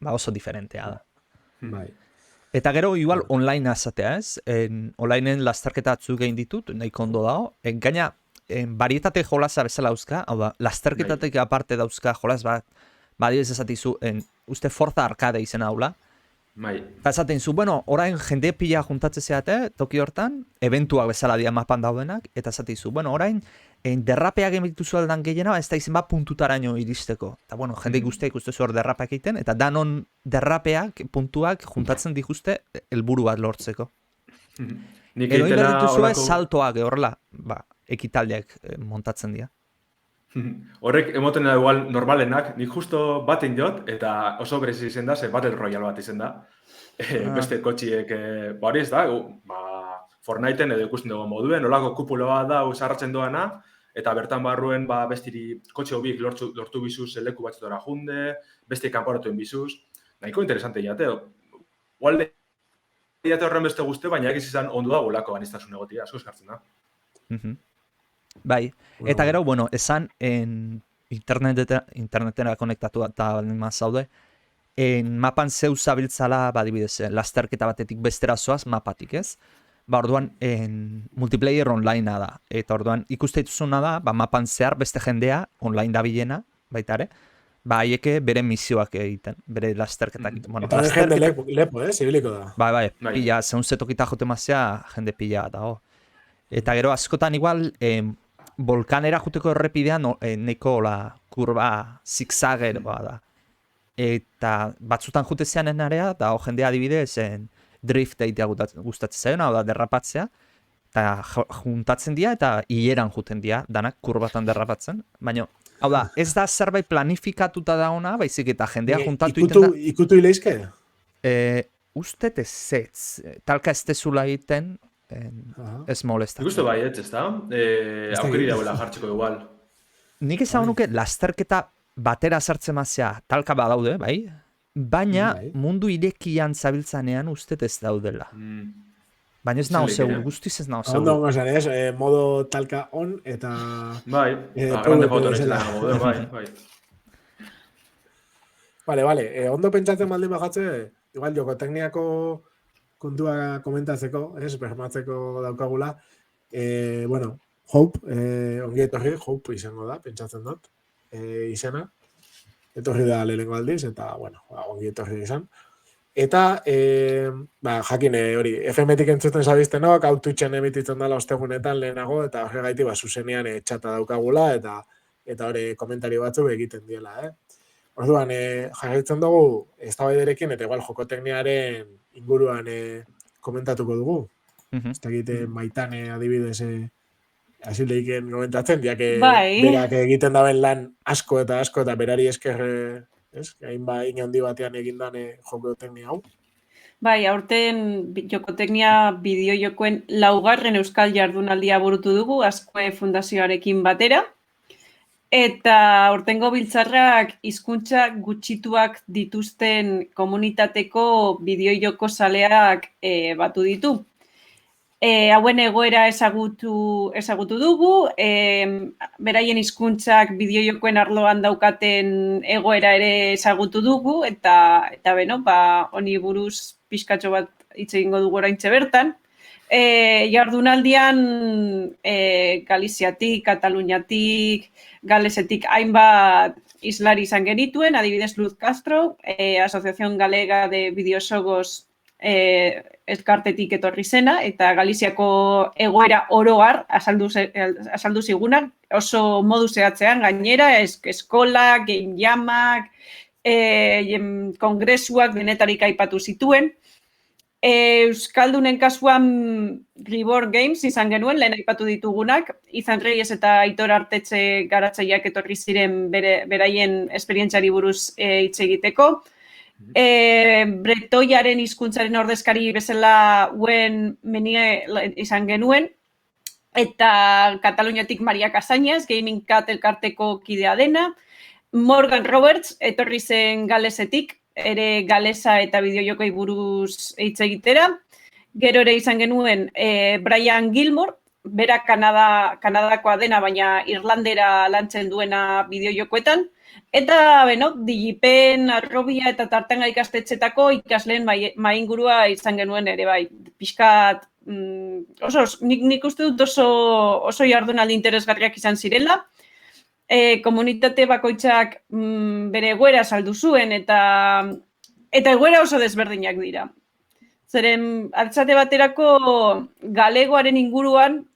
oso diferentea da. Bai. Eta gero, igual, online azatea, ez? Onlineen lasterketa atzuk egin ditut, nahiko ondo dago. Gaina, barietate jolaza bezala dauzka, hau da, lasterketatek aparte dauzka jolaz bat, badibez esatizu, uste Forza Arcade izena daula. Eta esaten zu, orain jende pila juntatze zeate, toki hortan, eventuak bezala dia mapan daudenak, eta esaten zu, orain, derrapeak emituzu aldan gehiena, ez da izen bat puntutaraino iristeko. Eta, jende guztiak ikustezu hor derrapeak egiten, eta danon derrapeak, puntuak juntatzen dituzte helburu bat lortzeko. Edo inber dituzue saltoak, horrela, ekitaldiak montatzen dira. Horrek emoten da igual normalenak, nik justo baten jot, eta oso berezi izen da, ze Battle Royale bat izen da. Beste kotxiek, hori ez da, Fortniten edo ikusten dugu moduen, olako kupuloa da, sarratzen doana, eta bertan barruen bestiri kotxe hobiek lortu bizuz leku batzutora junde, beste kanporatuen bizuz, nahiko interesante jate. Gualde jate horren beste guzti, baina egiz izan ondo da gulako anistazun egotia, asko eskartzen da. Bai, eta gero, esan internetera konektatu eta zaude, mapan zeu zabiltzala, badibidez, lasterketa batetik bestera zoaz, mapatik ez? Orduan, multiplayer onlinea da. Eta orduan, ikuste dituzuna da, mapan zehar beste jendea, online da bilena, baita ere, haieke bere misioak egiten, bere lasterketak egiten. Eta jende lepo, zibiliko da. Bai, pila, zehun zetokita jote mazea, jende pila dago. Eta gero askotan igual, volkanera juteko errepidean neko kurba zigzageroa da. Eta batzutan jute zeanen area, da jendea adibidez, drift egitea gustatzen zaio, hau da, derrapatzea, eta juntatzen dira eta hileran juten dira, danak kurbatan derrapatzen, baina, hau da, ez da zerbait planifikatuta da ona, baizik eta jendea juntatu egiten da. Ikutu ileizke? Ustet ez, talka ez tezula egiten, ez molesta. Ikustu bai, ez da? Aukeri dauela jartzeko igual. Nik esan nuke lasterketa batera sartzen mazea talka badaude, bai? Baina mundu irekian zabiltzanean ustet ez daudela. Baina ez nago zeur, guztiz ez nago zeur. Ondo gozan ez, modo talka on eta... Bai, grande foto nezela. Bai. Vale, ondo pentsatzen baldin bajatze, igual joko tekniako kontua komentatzeko, bermatzeko daukagula. Hope, ongi etorri, Hope izango da, pentsatzen dut, izena. Etorri da lehenengo aldiz, eta, ongi etorri izan. Eta, jakin hori, FM-tik entzuten zabiztenok, aututxen emititzen dela ostegunetan lehenago, eta horregaiti zuzenean txata daukagula, eta hori komentario batzuk egiten diela, Orduan, jarraitzen dugu, eztabaidarekin eta igual jokotekniaren inguruan komentatuko dugu. Ez da egiten Maitane adibidez hasileiken komentatzen, diake berak egiten daben lan asko eta berari esker ez? Hainbat handi batean egindan jokoteknia hau. Bai, aurten jokoteknia bideojokoen laugarren euskal jardunaldia burutu dugu, Azkue Fundazioarekin batera. Eta aurtengo biltzarrak hizkuntza gutxituak dituzten komunitateko bideojoko zaleak batu ditu. Hauen egoera ezagutu dugu, beraien hizkuntzak bideojokoen arloan daukaten egoera ere ezagutu dugu, eta beno, honi buruz pixkatxo bat hitz egingo dugu oraintxe bertan. Jardunaldian Galiziatik, Kataluniatik, Galesetik hainbat islari izan genituen, adibidez Luz Castro, Asociación Galega de Videoxogos elkartetik etorri zena, eta Galiziako egoera oroar azaldu zigunak, oso modu zehatzean gainera, eskola, game jamak, kongresuak denetarik aipatu zituen. Euskaldunen kasuan Reborn Games izan genuen, lehen aipatu ditugunak, Izan Reyes eta Aitor Artetxe garatzaileak etorri ziren beraien esperientziari buruz hitz egiteko. Bretoiaren hizkuntzaren ordezkari bezala Uen Menie izan genuen, eta Kataluniatik Maria Casañas, Gaming Cat elkarteko kidea dena, Morgan Roberts etorri zen Galesetik, ere galesa eta bideojokoi buruz hitz egitera. Gero ere izan genuen Brian Gilmore, bera Kanadakoa dena, baina Irlandera lantzen duena bideojokoetan. Eta, Digipen, Arrobia eta Tartanga ikastetxetako ikasleen maingurua izan genuen ere bai. Pixkat, nik uste dut oso jardunaldi interesgarriak izan zirela. Komunitate bakoitzak bere egoera saldu zuen eta egoera oso desberdinak dira. Zeren, altzate baterako galegoaren inguruan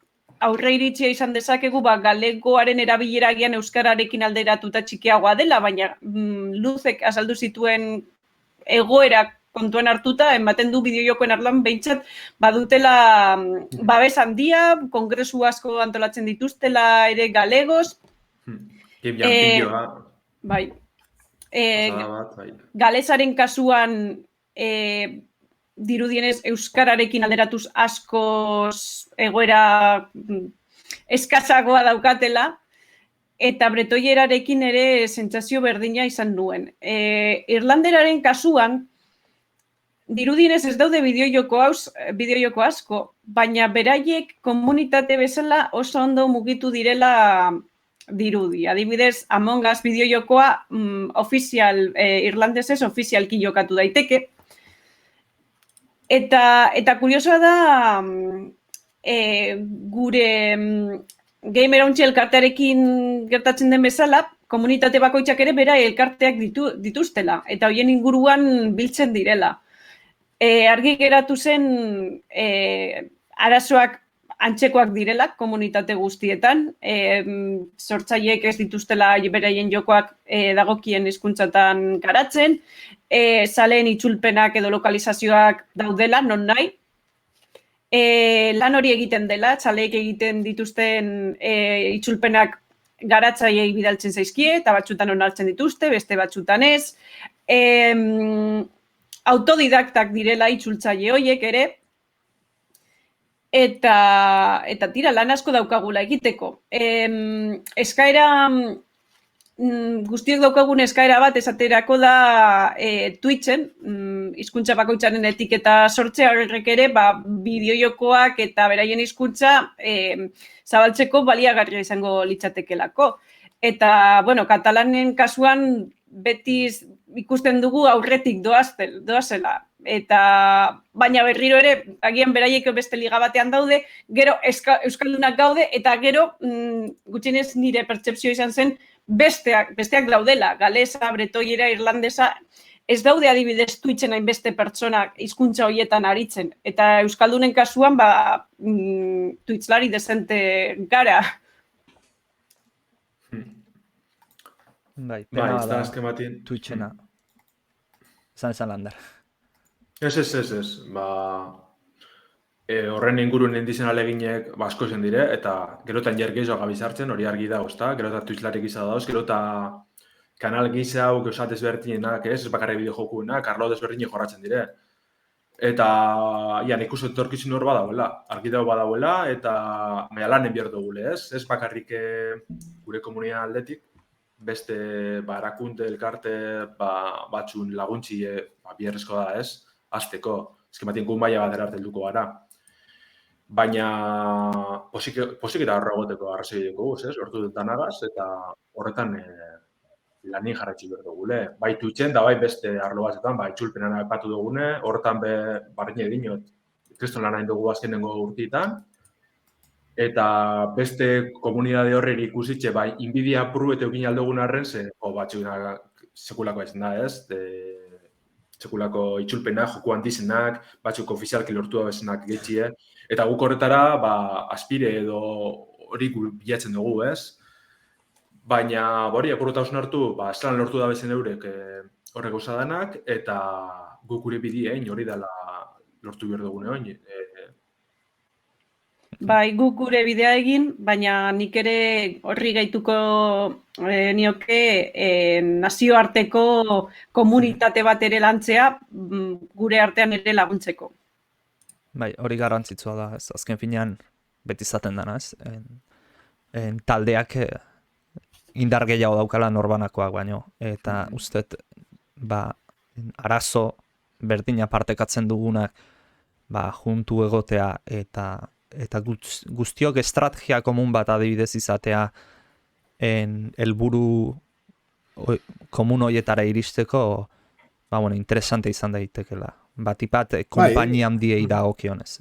aurre iritzia izan dezakegu, galegoaren erabileragian euskararekin alderatuta txikiagoa dela, baina Luzek azaldu zituen egoera kontuan hartuta, ematen du bideojokoen arloan behintzat badutela babes handia, kongresu asko antolatzen dituztela ere galegoz. Bai. Galesaren kasuan dirudienez euskararekin alderatuz askoz egoera eskazagoa daukatela, eta bretoierarekin ere sentsazio berdina izan nuen. Irlanderaren kasuan, dirudienez ez daude bideojoko asko, baina beraiek komunitate bezala oso ondo mugitu direla dirudi. Adibidez, Among Us bideojokoa irlandesez ofizialki jokatu daiteke. Eta kuriosoa da, gure Gamerauntzi elkartearekin gertatzen den bezala, komunitate bakoitzak ere bera elkarteak dituztela, eta hoien inguruan biltzen direla. Argi geratu zen arazoak antzekoak direla komunitate guztietan, sortzaileek ez dituztela beraien jokoak dagokien hizkuntzatan garatzen, zaleen itzulpenak edo lokalizazioak daudela, non nahi. Lan hori egiten dela, zaleek egiten dituzten itzulpenak garatzaileei bidaltzen zaizkie, eta batzutan onartzen dituzte, beste batzutan ez. Autodidaktak direla itzultzaile horiek ere, eta tira, lan asko daukagula egiteko. Eskaera, guztiok daukagun eskaera bat esaterako da Twitchen, hizkuntza bakoitzaren etiketa sortzea horrek ere, bideojokoak eta beraien hizkuntza zabaltzeko baliagarria izango litzatekelako. Eta, katalanen kasuan beti ikusten dugu aurretik doazela. Baina berriro ere, agian beraiek beste liga batean daude, gero euskaldunak gaude, eta gero, gutxienez nire pertsepzio izan zen, besteak daudela, galesa, bretoiera, irlandesa, ez daude adibidez Twitchen hainbeste pertsona hizkuntza horietan aritzen. Eta euskaldunen kasuan, Twitchlari dezente gara. Bai, pena da eskematin. Twitchena. Zan Lander. Ez. Horren inguruen indizena aleginek asko zen dire, eta gero eta jergeizoa gabizartzen, hori argi da, gero eta Twitchlarik izan dauz, gero eta kanal gisa hau gauza desberdinenak, ez bakarrik bideo jokuenak, arlo desberdinek jorratzen dire. Eta, nik uste etorkizun hor badauela, argi dago badauela, eta lanen behar dugule, ez? Ez bakarrik gure komunitate aldetik, beste erakunde elkarte batzun laguntzi biherrezko da, ez? Hasteko, eskematik gun maila bat erarte helduko gara. Baina posik eta horra egoteko arrazoi dugu, ez? Hortu dentanagaz, eta horretan lanin jarratzi behar dugule. Bai Twitchen, da bai beste arlo batzetan, itzulpenan aipatu dugune, horretan barrine dinot, kriston lan hain dugu azkenengo urteetan, eta beste komunitate horreri ikusitxe, inbidia purruet eukin aldogun arren, batzuk sekulako ezin da, ez? Sekulako itzulpena, joku handizenak, batzuk ofizialki lortu da bezenak getxie, eta guk horretara, aspire edo hori bilatzen dugu, ez? Baina, apurrota hausnartu, zelan lortu da bezen eurek horrek gauza danak, eta guk gure bidiein hori dela lortu behar dugune hori. Bai, guk gure bidea egin, baina nik ere horri gaituko nioke nazioarteko komunitate bat ere lantzea gure artean ere laguntzeko. Bai, hori garrantzitsua da, ez? Azken finean beti izaten dana, ez? Taldeak indar gehiago daukala norbanakoak baino, eta ustet, arazo berdina partekatzen dugunak, juntu egotea, eta guztiok estrategia komun bat adibidez izatea helburu komun horietara iristeko, interesante izan daitekela. Batipat, kompainia handiei dagokionez.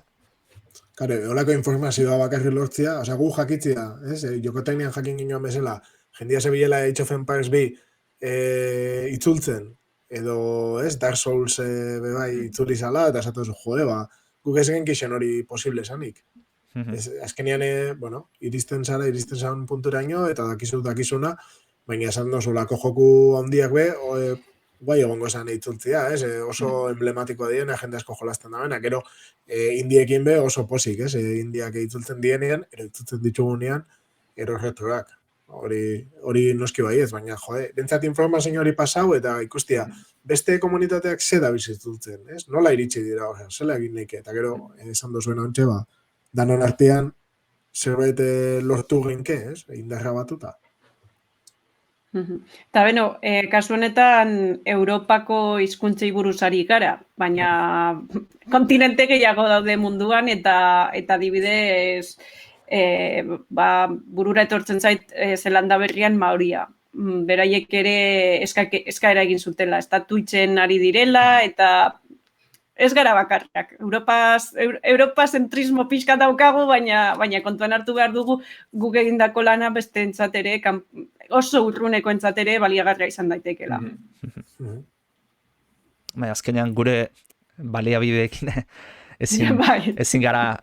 Kare, holako informazioa bakarri lortzia, gu jakitzia, ez? Jokoteknian jakin ginoan bezala, jendia zebilela Age of Empires 2 itzultzen, edo, ez, Dark Souls itzuli zala, eta esatu zu, guk ez genkixen hori posible esanik. Azkenian, iristen zan punturaino, eta dakizuna, baina esan dozulako joku handiak guai egongo esan itzultzia, oso emblematikoa dien, jende asko jolazten da bena, gero indiekin oso posik, indiak itzultzen dienean, ero itzultzen ditugunean, ero retroak. Hori noski bai ez, baina bentsat informazio hori pasau, eta ikustia, beste komunitateak ze da bizitzultzen, nola iritsi dira, zela egin neike, eta gero, esan dozuen hantxe, danon artean, zerbait lortu genke, indarra batuta. Eta beno, kasu honetan Europako hizkuntzei buruz ari gara, baina kontinente gehiago daude munduan eta adibidez burura etortzen zait Zelanda Berrian Maoria. Beraiek ere eskaera egin zutela, ez da Twitchen ari direla eta ez gara bakarrak. Europa zentrismo pixka daukagu, baina kontuan hartu behar dugu guk egindako lana beste entzatere, oso urruneko entzatere baliagarria izan daitekela. Azkenean gure baliabideekin ezin gara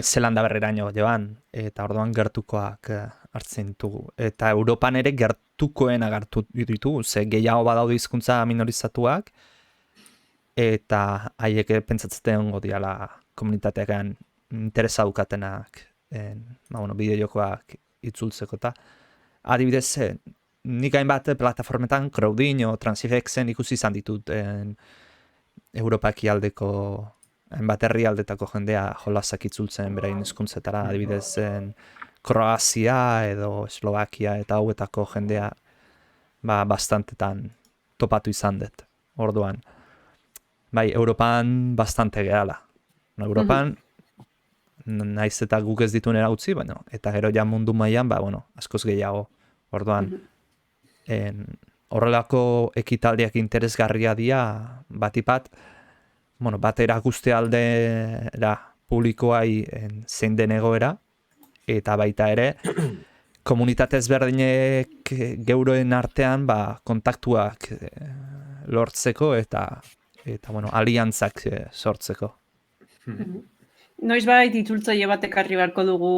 Zelanda Berriraino joan, eta orduan gertukoak hartzen ditugu. Eta Europan ere gertukoen agartu ditugu, ze gehiago badaude hizkuntza minorizatuak, eta haiek pentsatzen ongo diala komunitatean interesa dukatenak bideo-jokoak itzultzeko eta adibidez nik hainbat plataformetan Crowdin o Transifexen ikusi izan ditut Europaki aldeko hainbat herrialdetako jendea jolasak itzultzen berain hizkuntzetara, adibidez Kroazia edo Eslovakia eta hauetako jendea bastantetan topatu izan dut orduan. Bai, Europan bastante gehala. Europan, naiz eta guk ez dituen erautzi, baina, eta gero ja mundu mailan, askoz gehiago. Orduan, horrelako ekitaldiak interesgarria dira, batipat, bat erakuste aldera publikoai zein den egoera, eta baita ere, komunitate ezberdinek geuroen artean kontaktuak lortzeko eta aliantzak sortzeko. Noizbait itzultzaile bat ekarri beharko dugu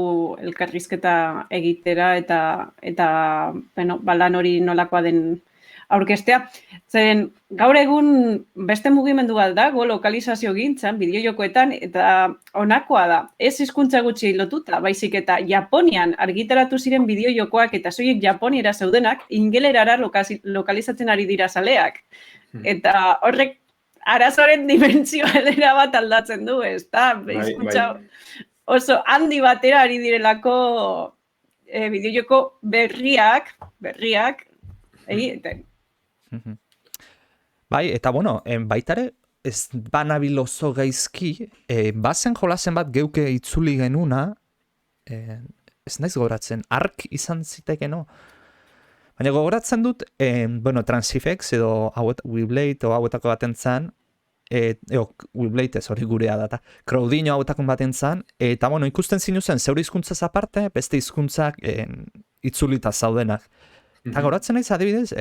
elkarrizketa egitera eta lan hori nolakoa den aurkestea. Zeren, gaur egun beste mugimendu bat dago lokalizazio gintzan, bideojokoetan, eta honakoa da. Ez hizkuntza gutxi lotuta, baizik eta Japonian argitaratu ziren bideojokoak eta soilik Japoniera zeudenak, ingelerara lokalizatzen ari dira zaleak. Eta horrek arazoaren dimentsioa edera bat aldatzen du, ez da? Hizkuntza oso handi batera ari direlako bideojoko berriak, egiten. Bai, eta bueno, baitare, ez banabil oso gaizki, bazen jolasen bat geuke itzuli genuna, ez naiz gogoratzen, ark izan zitekeno. Baina gogoratzen dut, Transifex edo Webblade o hauetako baten zan, Webblade ez hori gurea data, Crowdino hauetakon baten zan, eta ikusten zinuzen zeure hizkuntzaz aparte, beste hizkuntzak itzulita zaudenak. Eta gogoratzen naiz adibidez,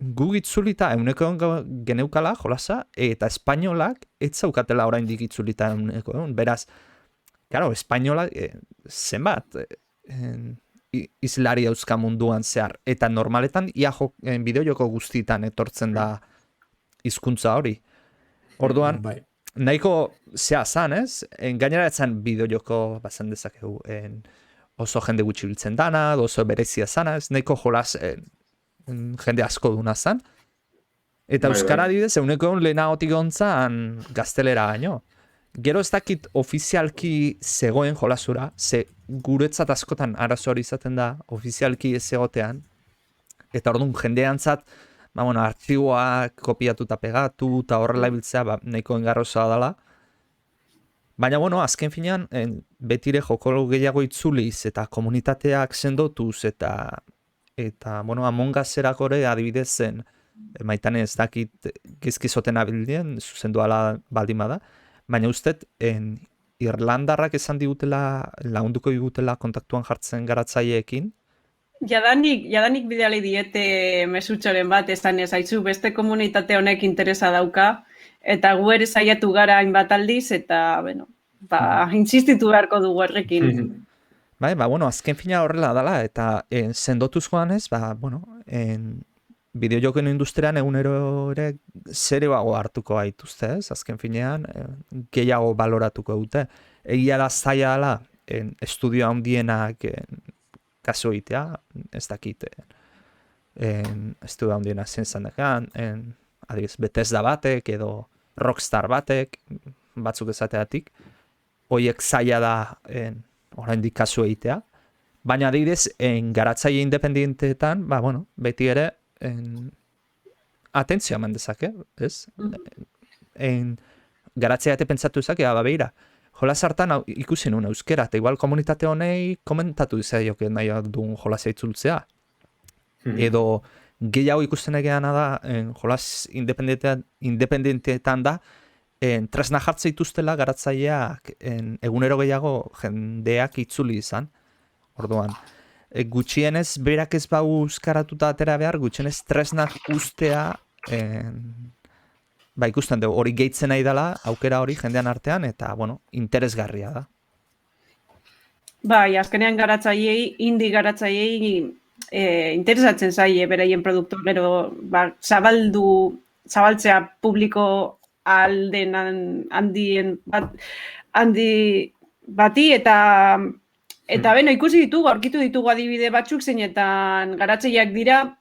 guk itzulita euneko geneukala jolasa, eta espainolak ez zaukatela oraindik itzulita euneko. Beraz, claro, espainolak zenbat izlari euska munduan zehar, eta normaletan bideojoko guztietan etortzen da hizkuntza hori. Orduan, nahiko zea zan, ez? Gainera etzan bideojoko bazen dezakegu oso jende gutxi biltzen dana, oso berezia zana, ez? Nahiko jolas jende asko duna zan. Eta euskara adibidez, euneko lehenagotik ontzan gaztelera gaino. Gero ez dakit ofizialki zegoen jolasura, ze guretzat askotan arazo hori izaten da ofizialki ez egotean, eta orduan jendeantzat, artxiboak kopiatuta pegatu eta horrela biltzea nahiko engarrosa dela. Baina, azken finean, betire joko gehiago itzuliz eta komunitateak sendotuz eta Among Us-erak ore adibidez zen, maitan ez dakit gizkizoten abildien, zuzenduala baldin bada, baina ustet, Irlandarrak esan digutela, lagunduko digutela kontaktuan jartzen garatzaileekin. Jadanik bideali diete mesutxoren bat, esan ez haitzu, beste komunitate honek interesa dauka, eta gu ere saiatu gara hainbat aldiz, eta, insistitu beharko dugu horrekin. Bai, azken fina horrela dela, eta sendotuz joan ez, bideojokoen industrian egunero ere serioago hartuko gaituzte, ez? Azken finean, gehiago baloratuko dute. Egia da zaila dela, estudio handienak kasu egitea, ez dakit, estudio handiena zen dekan, adibidez, Bethesda batek edo Rockstar batek, batzuk esateatik, horiek zaila da oraindik kasu egitea, baina adibidez, garatzaile independenteetan, beti ere, atentzioa eman dezake, ez? Garatzea ete pentsatu ezak, beira, jolas hartan ikusi nuen euskera, eta igual komunitate honei komentatu dizaioke nahi duen jolazea itzultzea. Edo gehiago ikusten egeana da, jolas independenteetan da, tresna jartze ituztela garatzaileak egunero gehiago jendeak itzuli izan. Orduan, gutxienez berak ez bau euskaratuta atera behar, gutxienez tresnak ustea ikusten dugu, hori gehitzen nahi dela, aukera hori jendean artean, eta, interesgarria da. Bai, azkenean garatzaileei, indie garatzaileei interesatzen zaie beraien produktu, gero zabaltzea publiko alden handi bati, eta ikusi ditugu, aurkitu ditugu adibide batzuk, zeinetan garatzaileak dira,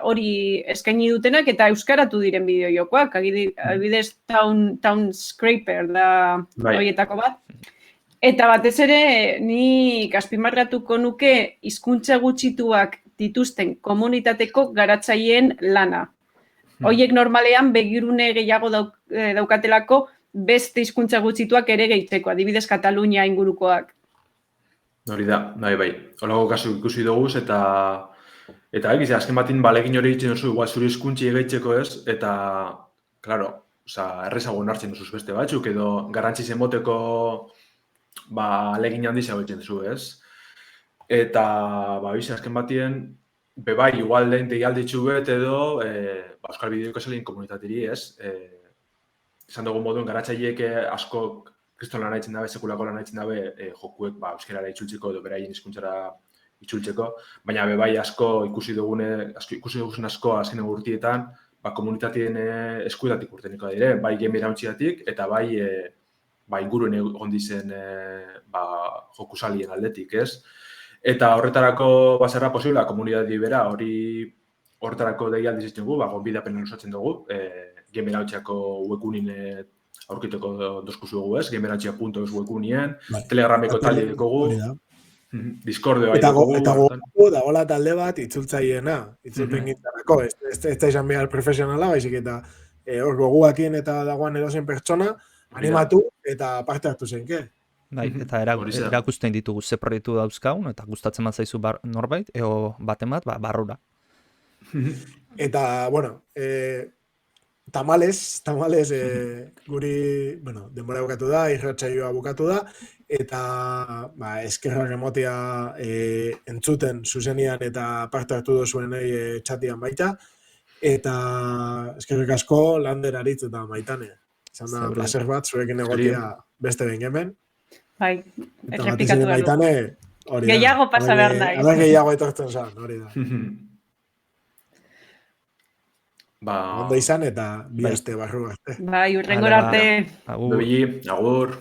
hori eskaini dutenak eta euskaratu diren bideojokoak, adibidez Town Scraper da horietako bat. Eta batez ere, nik azpimarratuko nuke hizkuntza gutxituak dituzten komunitateko garatzaileen lana. Horiek normalean begirune gehiago daukatelako beste hizkuntza gutxituak ere gehitzeko, adibidez Katalunia ingurukoak. Hori da, bai. Holago kasu ikusi dugu eta egiz, azken batin balekin hori ditzen duzu, igual zure hizkuntzi egeitzeko ez, eta, klaro, errezago nartzen duzuz beste batzuk, edo garrantzi zenboteko alegin handiz egiten duzu, ez? Eta, azken batien, bebai, igual lehen deialditzu bet edo, Euskal Bideoko zelin komunitatiri, ez? Esan dugu moduen, garatzaileek asko kriston lan haitzen dabe, sekulako lan haitzen dabe, jokuek euskarara itzultziko edo beraien hizkuntzara itzultzeko, baina bai asko ikusi dugun asko azken urtietan, komunitateen eskuetatik urteniko dire, bai game irauntziatik eta bai inguruen egon dizen jokusalien aldetik, ez? Eta horretarako bazerra posiblea komunitatea bera, horretarako deialdi zitzen dugu, gonbidapenen osatzen dugu, game irautziako webgunin aurkituko dozkuzu dugu, ez? Gamerautxia.eus webgunien, Telegrameko talde dugu, Discordio bai dugu. Eta gogo dagoela talde bat itzultzaileena, itzulpen gintzarako, ez da izan behar profesionala, baizik eta hor goguakin eta dagoan edozen pertsona, animatu eta parte hartu zenke. Bai, eta erakusten ditugu ze proiektu dauzkagun, eta gustatzen bat zaizu norbait, eo baten bat, barrura. Eta, bueno, tamales guri, bueno, denbora bukatu da, irratsaioa bukatu da, eta eskerrak emotia entzuten zuzenian eta parte hartu duzuenei txatian baita, eta eskerrik asko Lander Aritz eta Maitane. Izan da, placer bat, zurekin egotia beste behin hemen. Bai, errepikatu behar du. Gehiago pasa behar nahi. Hora gehiago etortzen zan, hori da. Ondo izan eta bi aste barru arte. Bai, urrengor arte. Agur.